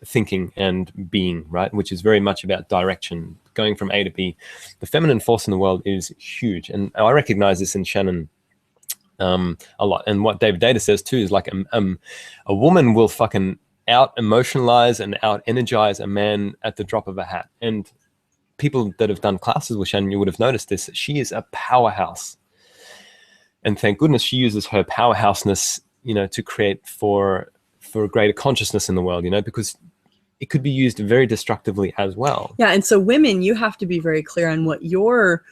B: thinking and being, right? Which is very much about direction, going from A to B. The feminine force in the world is huge. And I recognize this in Shannon a lot. And what David Data says too is like a woman will fucking out emotionalize and out energize a man at the drop of a hat. And people that have done classes with Shannon, you would have noticed this. She is a powerhouse. And thank goodness she uses her powerhouseness, you know, to create for a greater consciousness in the world, you know, because it could be used very destructively as well.
A: Yeah. And so women, you have to be very clear on what your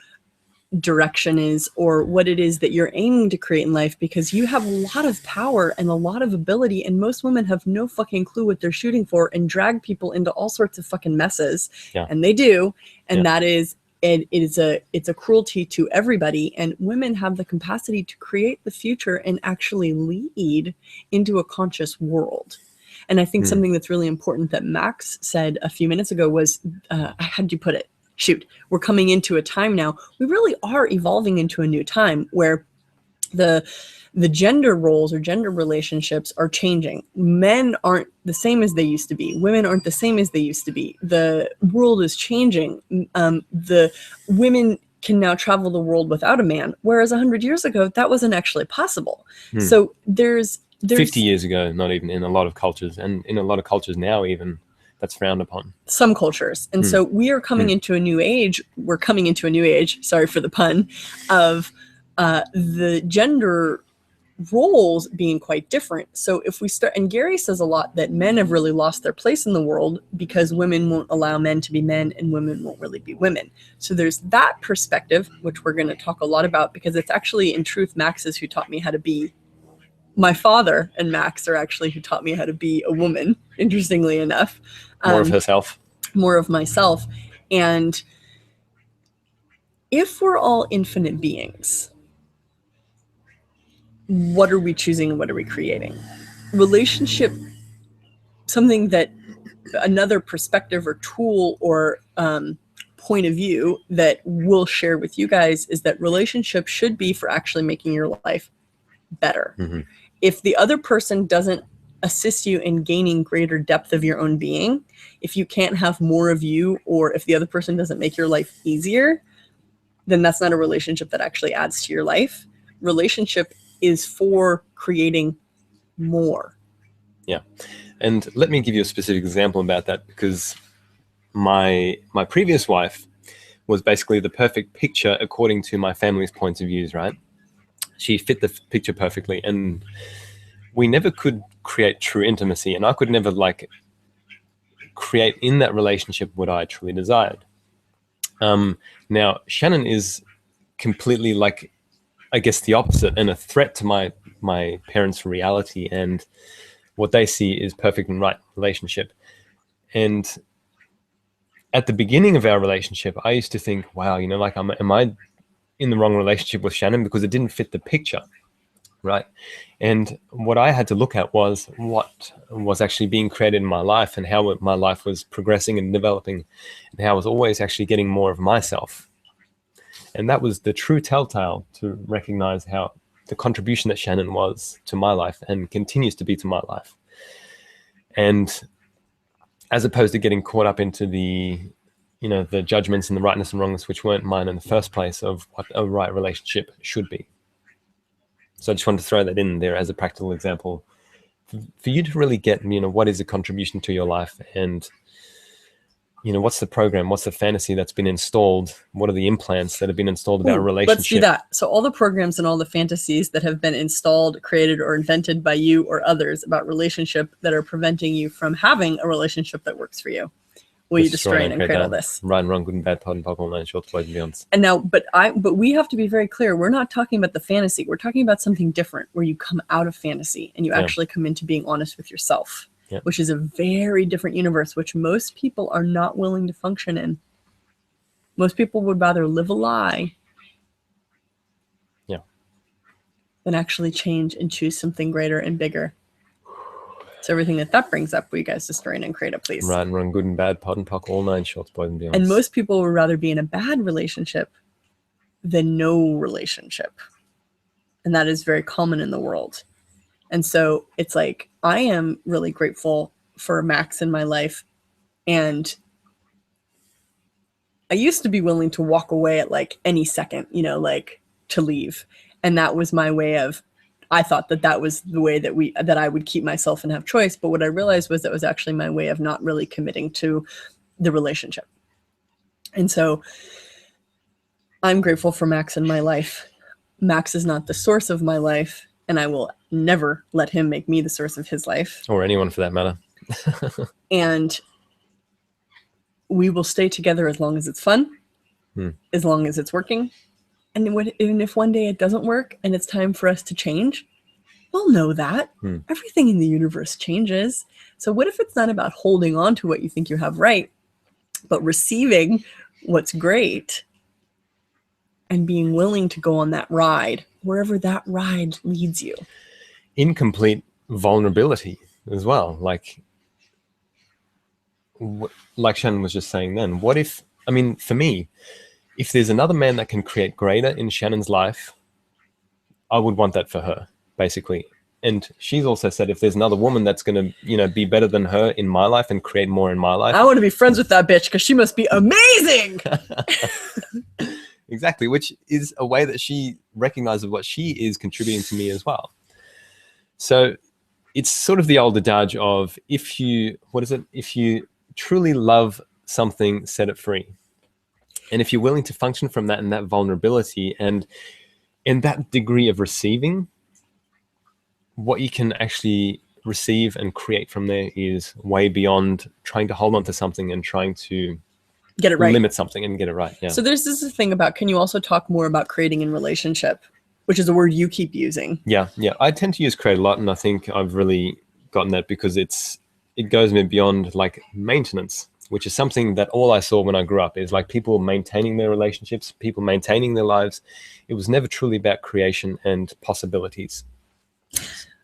A: direction is or what it is that you're aiming to create in life, because you have a lot of power and a lot of ability, and most women have no fucking clue what they're shooting for and drag people into all sorts of fucking messes.
B: Yeah.
A: And they do. And that is, it's a cruelty to everybody. And women have the capacity to create the future and actually lead into a conscious world. And I think something that's really important that Max said a few minutes ago was, how'd you put it? Shoot, we're coming into a time now. We really are evolving into a new time where the gender roles or gender relationships are changing. Men aren't the same as they used to be. Women aren't the same as they used to be. The world is changing. The women can now travel the world without a man, whereas 100 years ago, that wasn't actually possible. So there's
B: 50 years ago, not even, in a lot of cultures, and in a lot of cultures now even, that's frowned upon.
A: Some cultures. And so we are coming into a new age. We're coming into a new age, sorry for the pun, of the gender roles being quite different. So if we start, and Gary says a lot that men have really lost their place in the world because women won't allow men to be men and women won't really be women. So there's that perspective, which we're going to talk a lot about, because it's actually, in truth, Max is who taught me how to be. My father and Max are actually who taught me how to be a woman, interestingly enough.
B: More of herself.
A: More of myself. And if we're all infinite beings, what are we choosing and what are we creating? Relationship, something that another perspective or tool or point of view that we'll share with you guys is that relationship should be for actually making your life better. If the other person doesn't assist you in gaining greater depth of your own being, if you can't have more of you, or if the other person doesn't make your life easier, then that's not a relationship that actually adds to your life. Relationship is for creating more.
B: Yeah. And let me give you a specific example about that, because my previous wife was basically the perfect picture according to my family's points of views, right? She fit the picture perfectly, and we never could create true intimacy, and I could never create in that relationship what I truly desired. Now Shannon is completely I guess the opposite, and a threat to my parents' reality and what they see is perfect and right relationship. And at the beginning of our relationship, I used to think, wow, you know, am I in the wrong relationship with Shannon because it didn't fit the picture, right? And what I had to look at was what was actually being created in my life and how my life was progressing and developing, and how I was always actually getting more of myself. And that was the true telltale to recognize how the contribution that Shannon was to my life and continues to be to my life. And as opposed to getting caught up into the judgments and the rightness and wrongness, which weren't mine in the first place, of what a right relationship should be. So I just wanted to throw that in there as a practical example for you to really get, what is a contribution to your life, and, what's the program, what's the fantasy that's been installed, what are the implants that have been installed about a relationship.
A: Let's do that. So all the programs and all the fantasies that have been installed, created, or invented by you or others about relationship that are preventing you from having a relationship that works for you. Will you destroy and create all this?
B: Right and wrong, good and bad, pod and pop, online, short, boys and beyonds.
A: And now, but we have to be very clear. We're not talking about the fantasy. We're talking about something different, where you come out of fantasy and you actually come into being honest with yourself.
B: Yeah.
A: which is a very different universe, which most people are not willing to function in. Most people would rather live a lie than actually change and choose something greater and bigger. So everything that brings up, will you guys destroy and create it, please?
B: Right and wrong, good and bad, pot and pock, all 9 shorts, boys and beyond.
A: And most people would rather be in a bad relationship than no relationship. And that is very common in the world. And so it's like, I am really grateful for Max in my life. And I used to be willing to walk away at like any second, you know, like to leave. And that was my way of, I thought that was the way that I would keep myself and have choice. But what I realized was that was actually my way of not really committing to the relationship. And so I'm grateful for Max in my life. Max is not the source of my life, and I will never let him make me the source of his life.
B: Or anyone for that matter.
A: And we will stay together as long as it's fun, as long as it's working. And even if one day it doesn't work and it's time for us to change, we'll know that. Everything in the universe changes. So what if it's not about holding on to what you think you have right, but receiving what's great and being willing to go on that ride, wherever that ride leads you.
B: Incomplete vulnerability as well. Like Shannon was just saying then, what if, I mean, for me, if there's another man that can create greater in Shannon's life, I would want that for her, basically. And she's also said, if there's another woman that's going to, you know, be better than her in my life and create more in my life,
A: I want to be friends with that bitch because she must be amazing.
B: Exactly, which is a way that she recognizes what she is contributing to me as well. So it's sort of the old adage of, if you truly love something, set it free. And if you're willing to function from that and that vulnerability and that degree of receiving, what you can actually receive and create from there is way beyond trying to hold on to something and trying to
A: get it right,
B: limit something and get it right. Yeah.
A: So there's this thing about, can you also talk more about creating in relationship, which is a word you keep using?
B: Yeah. I tend to use create a lot, and I think I've really gotten that because it goes me beyond like maintenance, which is something that all I saw when I grew up is like people maintaining their relationships, people maintaining their lives. It was never truly about creation and possibilities.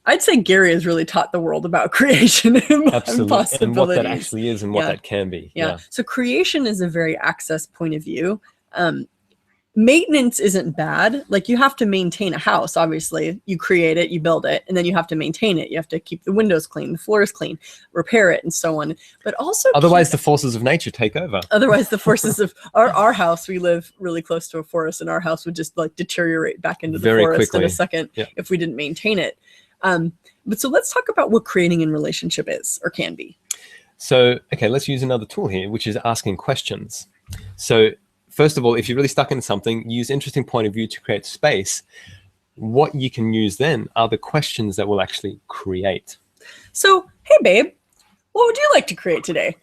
A: I'd say Gary has really taught the world about creation and possibilities.
B: And what that actually is and what that can be.
A: Yeah. So creation is a very access point of view. Maintenance isn't bad. Like, you have to maintain a house, obviously. You create it, you build it, and then you have to maintain it. You have to keep the windows clean, the floors clean, repair it, and so on. But also,
B: otherwise the forces of nature take over.
A: Otherwise the forces of our house, we live really close to a forest, and our house would just like deteriorate back into the
B: very
A: forest
B: quickly
A: in a second if we didn't maintain it. But so let's talk about what creating in relationship is or can be.
B: So, okay, let's use another tool here, which is asking questions. So first of all, if you're really stuck in something, use interesting point of view to create space. What you can use then are the questions that will actually create.
A: So, hey babe, what would you like to create today?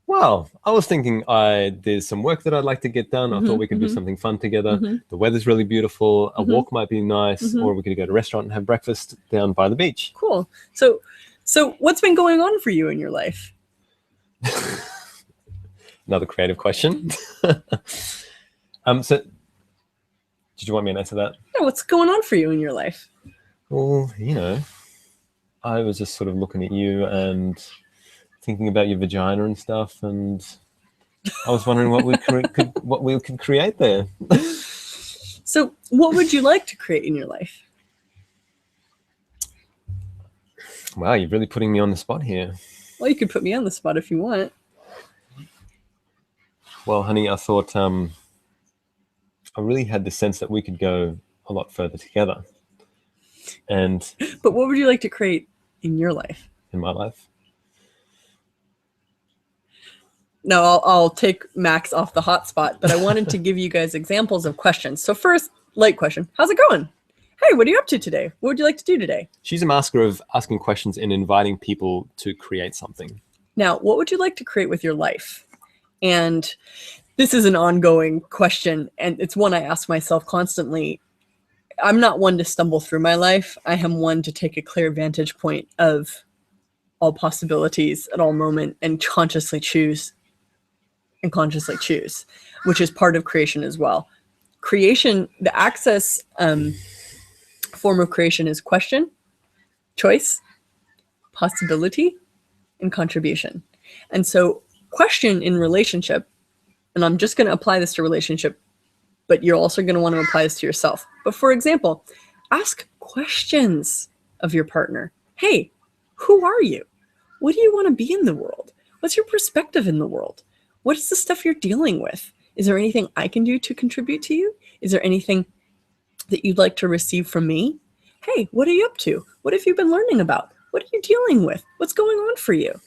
B: Well, I was thinking there's some work that I'd like to get done. I thought we could do something fun together. The weather's really beautiful. A walk might be nice, or we could go to a restaurant and have breakfast down by the beach.
A: Cool. So what's been going on for you in your life?
B: Another creative question. So did you want me to answer that?
A: Yeah, what's going on for you in your life?
B: Well, you know, I was just sort of looking at you and thinking about your vagina and stuff, and I was wondering what we could create there.
A: So what would you like to create in your life?
B: Wow, you're really putting me on the spot here.
A: Well, you could put me on the spot if you want.
B: Well, honey, I thought I really had the sense that we could go a lot further together.
A: But what would you like to create in your life?
B: In my life?
A: No, I'll take Max off the hot spot, but I wanted to give you guys examples of questions. So first, light question. How's it going? Hey, what are you up to today? What would you like to do today?
B: She's a master of asking questions and inviting people to create something.
A: Now, what would you like to create with your life? And this is an ongoing question, and it's one I ask myself constantly. I'm not one to stumble through my life. I am one to take a clear vantage point of all possibilities at all moment and consciously choose, which is part of creation as well. Creation, the access form of creation is question, choice, possibility, and contribution. And so question in relationship, and I'm just going to apply this to relationship, but you're also going to want to apply this to yourself. But for example, ask questions of your partner. Hey, who are you? What do you want to be in the world? What's your perspective in the world? What is the stuff you're dealing with? Is there anything I can do to contribute to you? Is there anything that you'd like to receive from me? Hey, what are you up to? What have you been learning about? What are you dealing with? What's going on for you?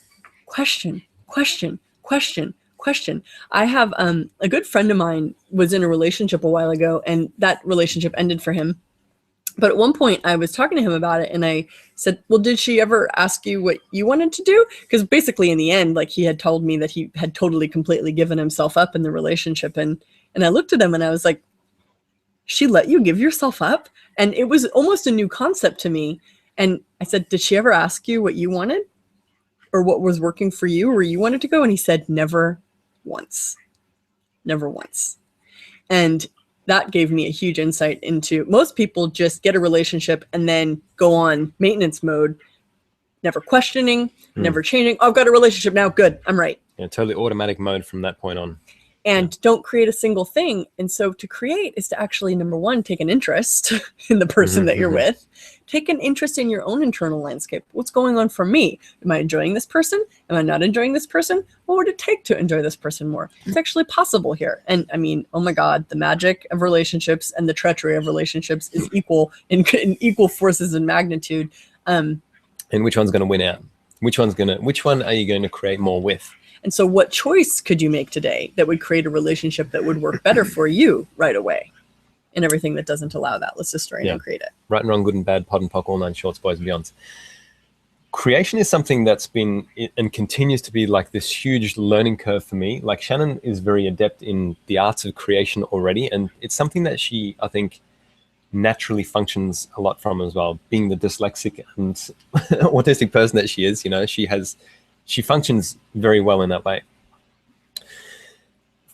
A: Question, question, question, question. I have a good friend of mine was in a relationship a while ago, and that relationship ended for him. But at one point I was talking to him about it, and I said, well, did she ever ask you what you wanted to do? Because basically in the end, like, he had told me that he had totally, completely given himself up in the relationship. And I looked at him and I was like, she let you give yourself up? And it was almost a new concept to me. And I said, did she ever ask you what you wanted or what was working for you, where you wanted to go? And he said, never once, never once. And that gave me a huge insight into most people just get a relationship and then go on maintenance mode, never questioning, never changing. Oh, I've got a relationship now. Good. I'm right.
B: Yeah, totally automatic mode from that point on.
A: And don't create a single thing. And so to create is to actually, number one, take an interest in the person that you're with. Take an interest in your own internal landscape. What's going on for me? Am I enjoying this person? Am I not enjoying this person? What would it take to enjoy this person more? It's actually possible here. And I mean, oh my God, the magic of relationships and the treachery of relationships is equal in equal forces and magnitude.
B: And which one's going to win out? Which one are you going to create more with?
A: And so what choice could you make today that would create a relationship that would work better for you right away? And everything that doesn't allow that, let's just and create it.
B: Right and wrong, good and bad, pod and pock, all nine shorts, boys and beyonds. Creation is something that's been and continues to be like this huge learning curve for me. Like, Shannon is very adept in the arts of creation already. And it's something that she, I think, naturally functions a lot from as well. Being the dyslexic and autistic person that she is, you know, she functions very well in that way.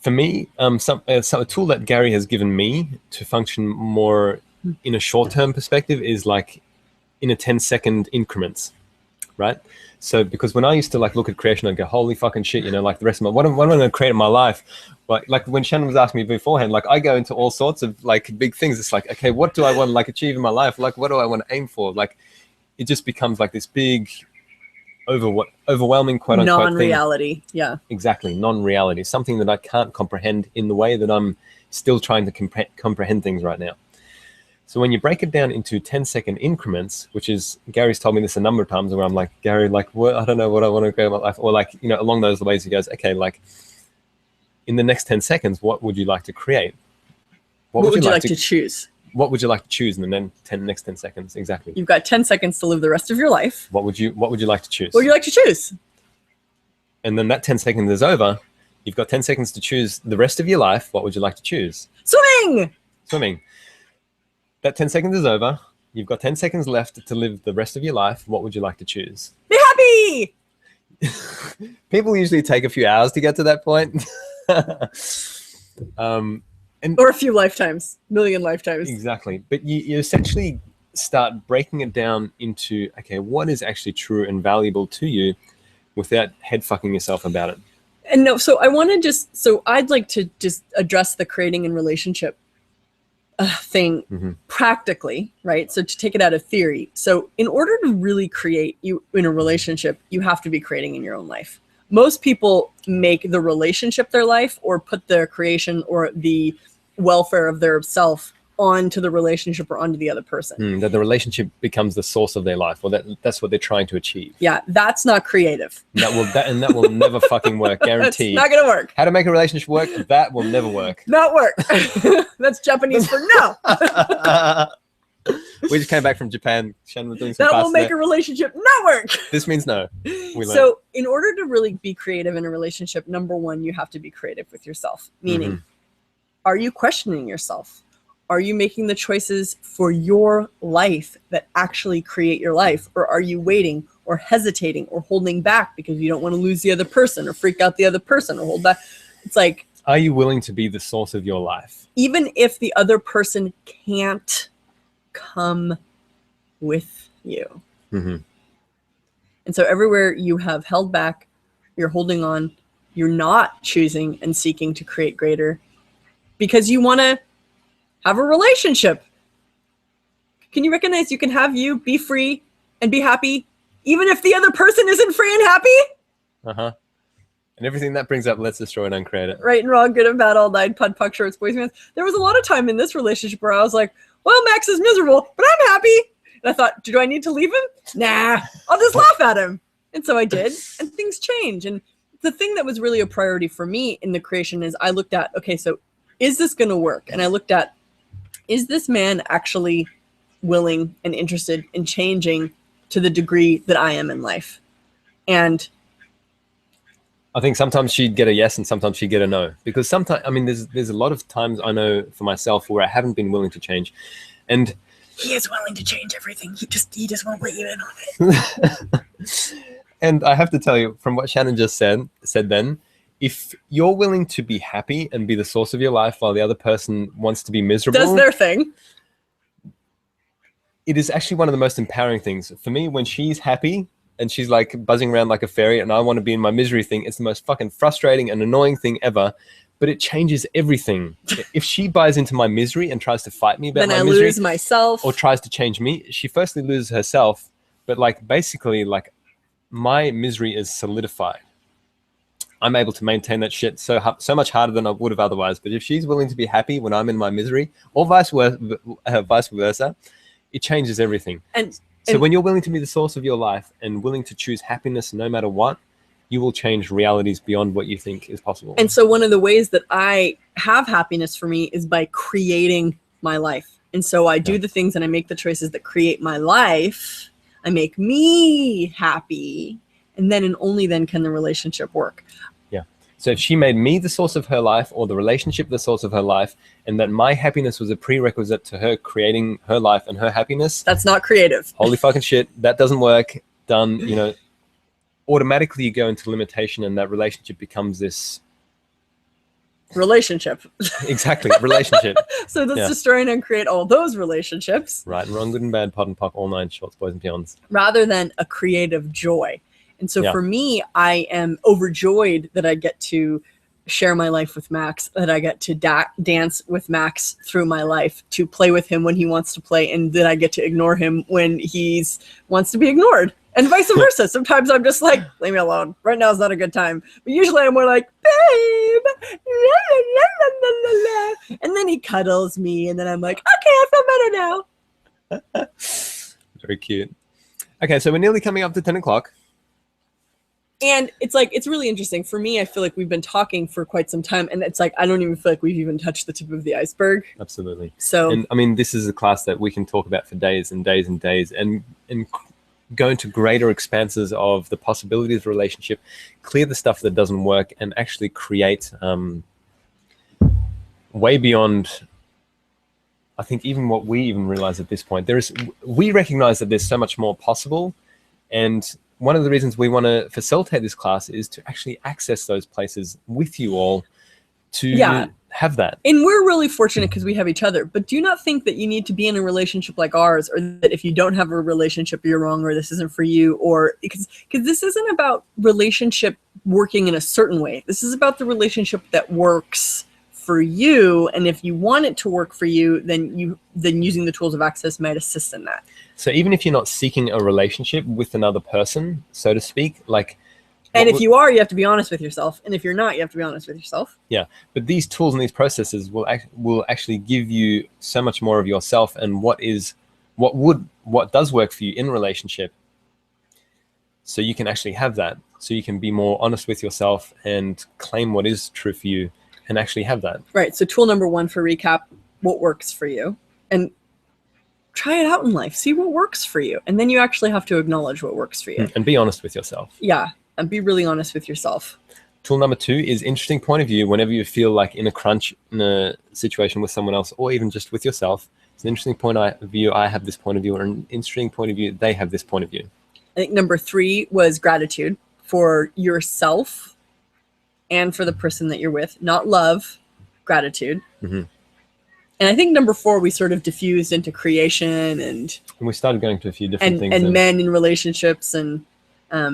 B: For me, a tool that Gary has given me to function more in a short-term perspective is like in a 10-second increments, right? So because when I used to like look at creation, I'd go, holy fucking shit, you know, like the rest of my, what am I going to create in my life? Like when Shannon was asking me beforehand, like I go into all sorts of like big things. It's like, okay, what do I want to like achieve in my life? Like, what do I want to aim for? Like, it just becomes like this big, overwhelming, quote unquote,
A: non-reality
B: thing.
A: Yeah,
B: exactly, non-reality, something that I can't comprehend in the way that I'm still trying to comprehend things right now. So when you break it down into 10-second increments, which is, Gary's told me this a number of times where I'm like, Gary, like, what, I don't know what I want to go in my life, or like, you know, along those ways. He goes, okay, like in the next 10 seconds, what would you like to create?
A: What would you like to choose?
B: What would you like to choose in the next 10 seconds? Exactly.
A: You've got 10 seconds to live the rest of your life.
B: What would you like to choose?
A: What would you like to choose?
B: And then that 10 seconds is over. You've got 10 seconds to choose the rest of your life. What would you like to choose? Swimming. That 10 seconds is over. You've got 10 seconds left to live the rest of your life. What would you like to choose?
A: Be happy!
B: People usually take a few hours to get to that point.
A: Or a few lifetimes, million lifetimes.
B: Exactly. But you essentially start breaking it down into, okay, what is actually true and valuable to you without head fucking yourself about it.
A: And no, so I'd like to just address the creating and relationship thing practically, right? So to take it out of theory. So in order to really create you in a relationship, you have to be creating in your own life. Most people make the relationship their life, or put their creation or the welfare of their self onto the relationship or onto the other person.
B: That the relationship becomes the source of their life, or that's what they're trying to achieve.
A: Yeah, that's not creative.
B: That will never fucking work, guaranteed.
A: It's not gonna work.
B: How to make a relationship work? That will never work.
A: Not work. That's Japanese for no.
B: We just came back from Japan. Shannon was doing some
A: that will make a relationship not work.
B: This means no.
A: So in order to really be creative in a relationship, number one, you have to be creative with yourself. Meaning, are you questioning yourself? Are you making the choices for your life that actually create your life? Or are you waiting or hesitating or holding back because you don't want to lose the other person or freak out the other person or hold back. It's like,
B: are you willing to be the source of your life?
A: Even if the other person can't come with you.
B: Mm-hmm.
A: And so everywhere you have held back, you're holding on, you're not choosing and seeking to create greater because you want to have a relationship. Can you recognize you can have you be free and be happy even if the other person isn't free and happy?
B: Uh-huh. And everything that brings up, let's destroy and uncreate it.
A: Right and wrong, good and bad, all night, pud, puck, shorts, boys, men. There was a lot of time in this relationship where I was like, well, Max is miserable, but I'm happy. And I thought, do I need to leave him? Nah, I'll just laugh at him. And so I did, and things change. And the thing that was really a priority for me in the creation is I looked at, okay, so is this going to work? And I looked at, is this man actually willing and interested in changing to the degree that I am in life? And
B: I think sometimes she'd get a yes and sometimes she'd get a no. Because sometimes, I mean, there's a lot of times I know for myself where I haven't been willing to change. And
A: he is willing to change everything. He just won't let you in on
B: it. And I have to tell you, from what Shannon just said then, if you're willing to be happy and be the source of your life while the other person wants to be miserable,
A: does their thing,
B: it is actually one of the most empowering things. For me, when she's happy and she's like buzzing around like a fairy and I want to be in my misery thing, it's the most fucking frustrating and annoying thing ever, but it changes everything. If she buys into my misery and tries to fight me about
A: then
B: my
A: I
B: misery,
A: lose myself,
B: or tries to change me, she firstly loses herself, but like basically like my misery is solidified. I'm able to maintain that shit so much harder than I would have otherwise. But if she's willing to be happy when I'm in my misery, or vice versa, it changes everything. So when you're willing to be the source of your life and willing to choose happiness no matter what, you will change realities beyond what you think is possible.
A: And so one of the ways that I have happiness for me is by creating my life. And so I do the things and I make the choices that create my life. I make me happy. And then and only then can the relationship work.
B: Yeah. So if she made me the source of her life or the relationship the source of her life, and that my happiness was a prerequisite to her creating her life and her happiness.
A: That's not creative.
B: Holy fucking shit. That doesn't work. Done. You know, automatically you go into limitation and that relationship becomes this
A: relationship.
B: Exactly. Relationship.
A: So let's destroy and uncreate all those relationships.
B: Right and wrong, good and bad, pod and puck, all nine shorts, boys and peons.
A: Rather than a creative joy. And so for me, I am overjoyed that I get to share my life with Max, that I get to dance with Max through my life, to play with him when he wants to play, and that I get to ignore him when he wants to be ignored. And vice versa. Sometimes I'm just like, leave me alone. Right now is not a good time. But usually I'm more like, babe, la, la, la, la, la, la. And then he cuddles me, and then I'm like, okay, I feel better now.
B: Very cute. Okay, so we're nearly coming up to 10 o'clock.
A: And it's like, it's really interesting. For me, I feel like we've been talking for quite some time, and it's like, I don't even feel like we've even touched the tip of the iceberg.
B: Absolutely.
A: So,
B: and I mean, this is a class that we can talk about for days and days and days, and go into greater expanses of the possibilities of relationship, clear the stuff that doesn't work, and actually create way beyond, I think, even what we even realize at this point. We recognize that there's so much more possible, and one of the reasons we want to facilitate this class is to actually access those places with you all to have that. And
A: we're really fortunate because we have each other. But do not think that you need to be in a relationship like ours, or that if you don't have a relationship, you're wrong, or this isn't for you, or because this isn't about relationship working in a certain way. This is about the relationship that works for you. And if you want it to work for you, then using the tools of access might assist in that.
B: So even if you're not seeking a relationship with another person, so to speak, like,
A: and if you are, you have to be honest with yourself. And if you're not, you have to be honest with yourself.
B: Yeah. But these tools and these processes will actually give you so much more of yourself and what does work for you in relationship. So you can actually have that. So you can be more honest with yourself and claim what is true for you and actually have that.
A: Right. So tool number 1 for recap, what works for you, and try it out in life. See what works for you. And then you actually have to acknowledge what works for you.
B: And be honest with yourself.
A: Yeah. And be really honest with yourself.
B: Tool number 2 is interesting point of view. Whenever you feel like in a crunch, in a situation with someone else, or even just with yourself, it's an interesting point of view. I have this point of view, or an interesting point of view. They have this point of view.
A: think number 3 was gratitude for yourself and for the person that you're with. Not love, gratitude.
B: Mm-hmm.
A: And I think number 4, we sort of diffused into creation and
B: we started going to a few different things.
A: And men in relationships. And all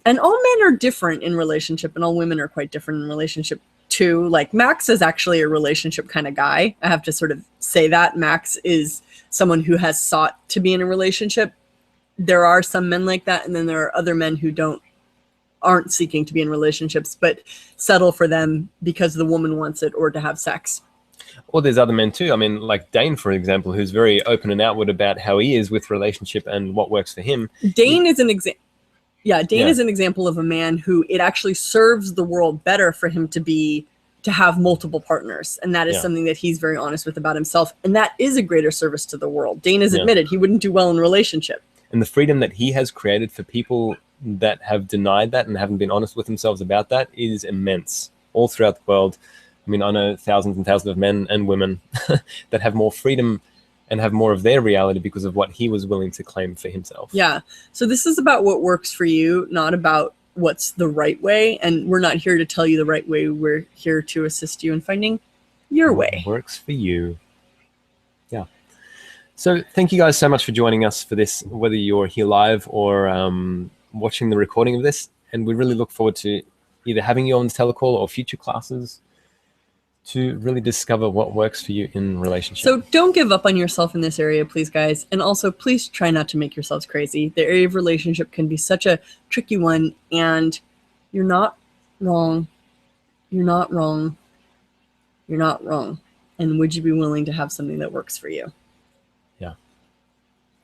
A: men are different in relationship, and all women are quite different in relationship too. Like Max is actually a relationship kind of guy. I have to sort of say that. Max is someone who has sought to be in a relationship. There are some men like that, and then there are other men who aren't seeking to be in relationships, but settle for them because the woman wants it or to have sex.
B: Or there's other men too. I mean, like Dane, for example, who's very open and outward about how he is with relationship and what works for him.
A: Dane is an example. Yeah, Dane is an example of a man who it actually serves the world better for him to have multiple partners. And that is something that he's very honest with about himself. And that is a greater service to the world. Dane has admitted he wouldn't do well in a relationship.
B: And the freedom that he has created for people that have denied that and haven't been honest with themselves about that is immense all throughout the world. I mean, I know thousands and thousands of men and women that have more freedom and have more of their reality because of what he was willing to claim for himself. Yeah.
A: So this is about what works for you, not about what's the right way. And we're not here to tell you the right way. We're here to assist you in finding your way.
B: Works for you. Yeah. So thank you guys so much for joining us for this, whether you're here live or watching the recording of this. And we really look forward to either having you on the telecall or future classes to really discover what works for you in relationship.
A: So don't give up on yourself in this area, please, guys. And also, please try not to make yourselves crazy. The area of relationship can be such a tricky one, and you're not wrong. You're not wrong. You're not wrong. And would you be willing to have something that works for you?
B: Yeah.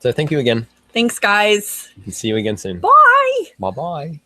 B: So thank you again.
A: Thanks, guys.
B: See you again soon.
A: Bye.
B: Bye-bye.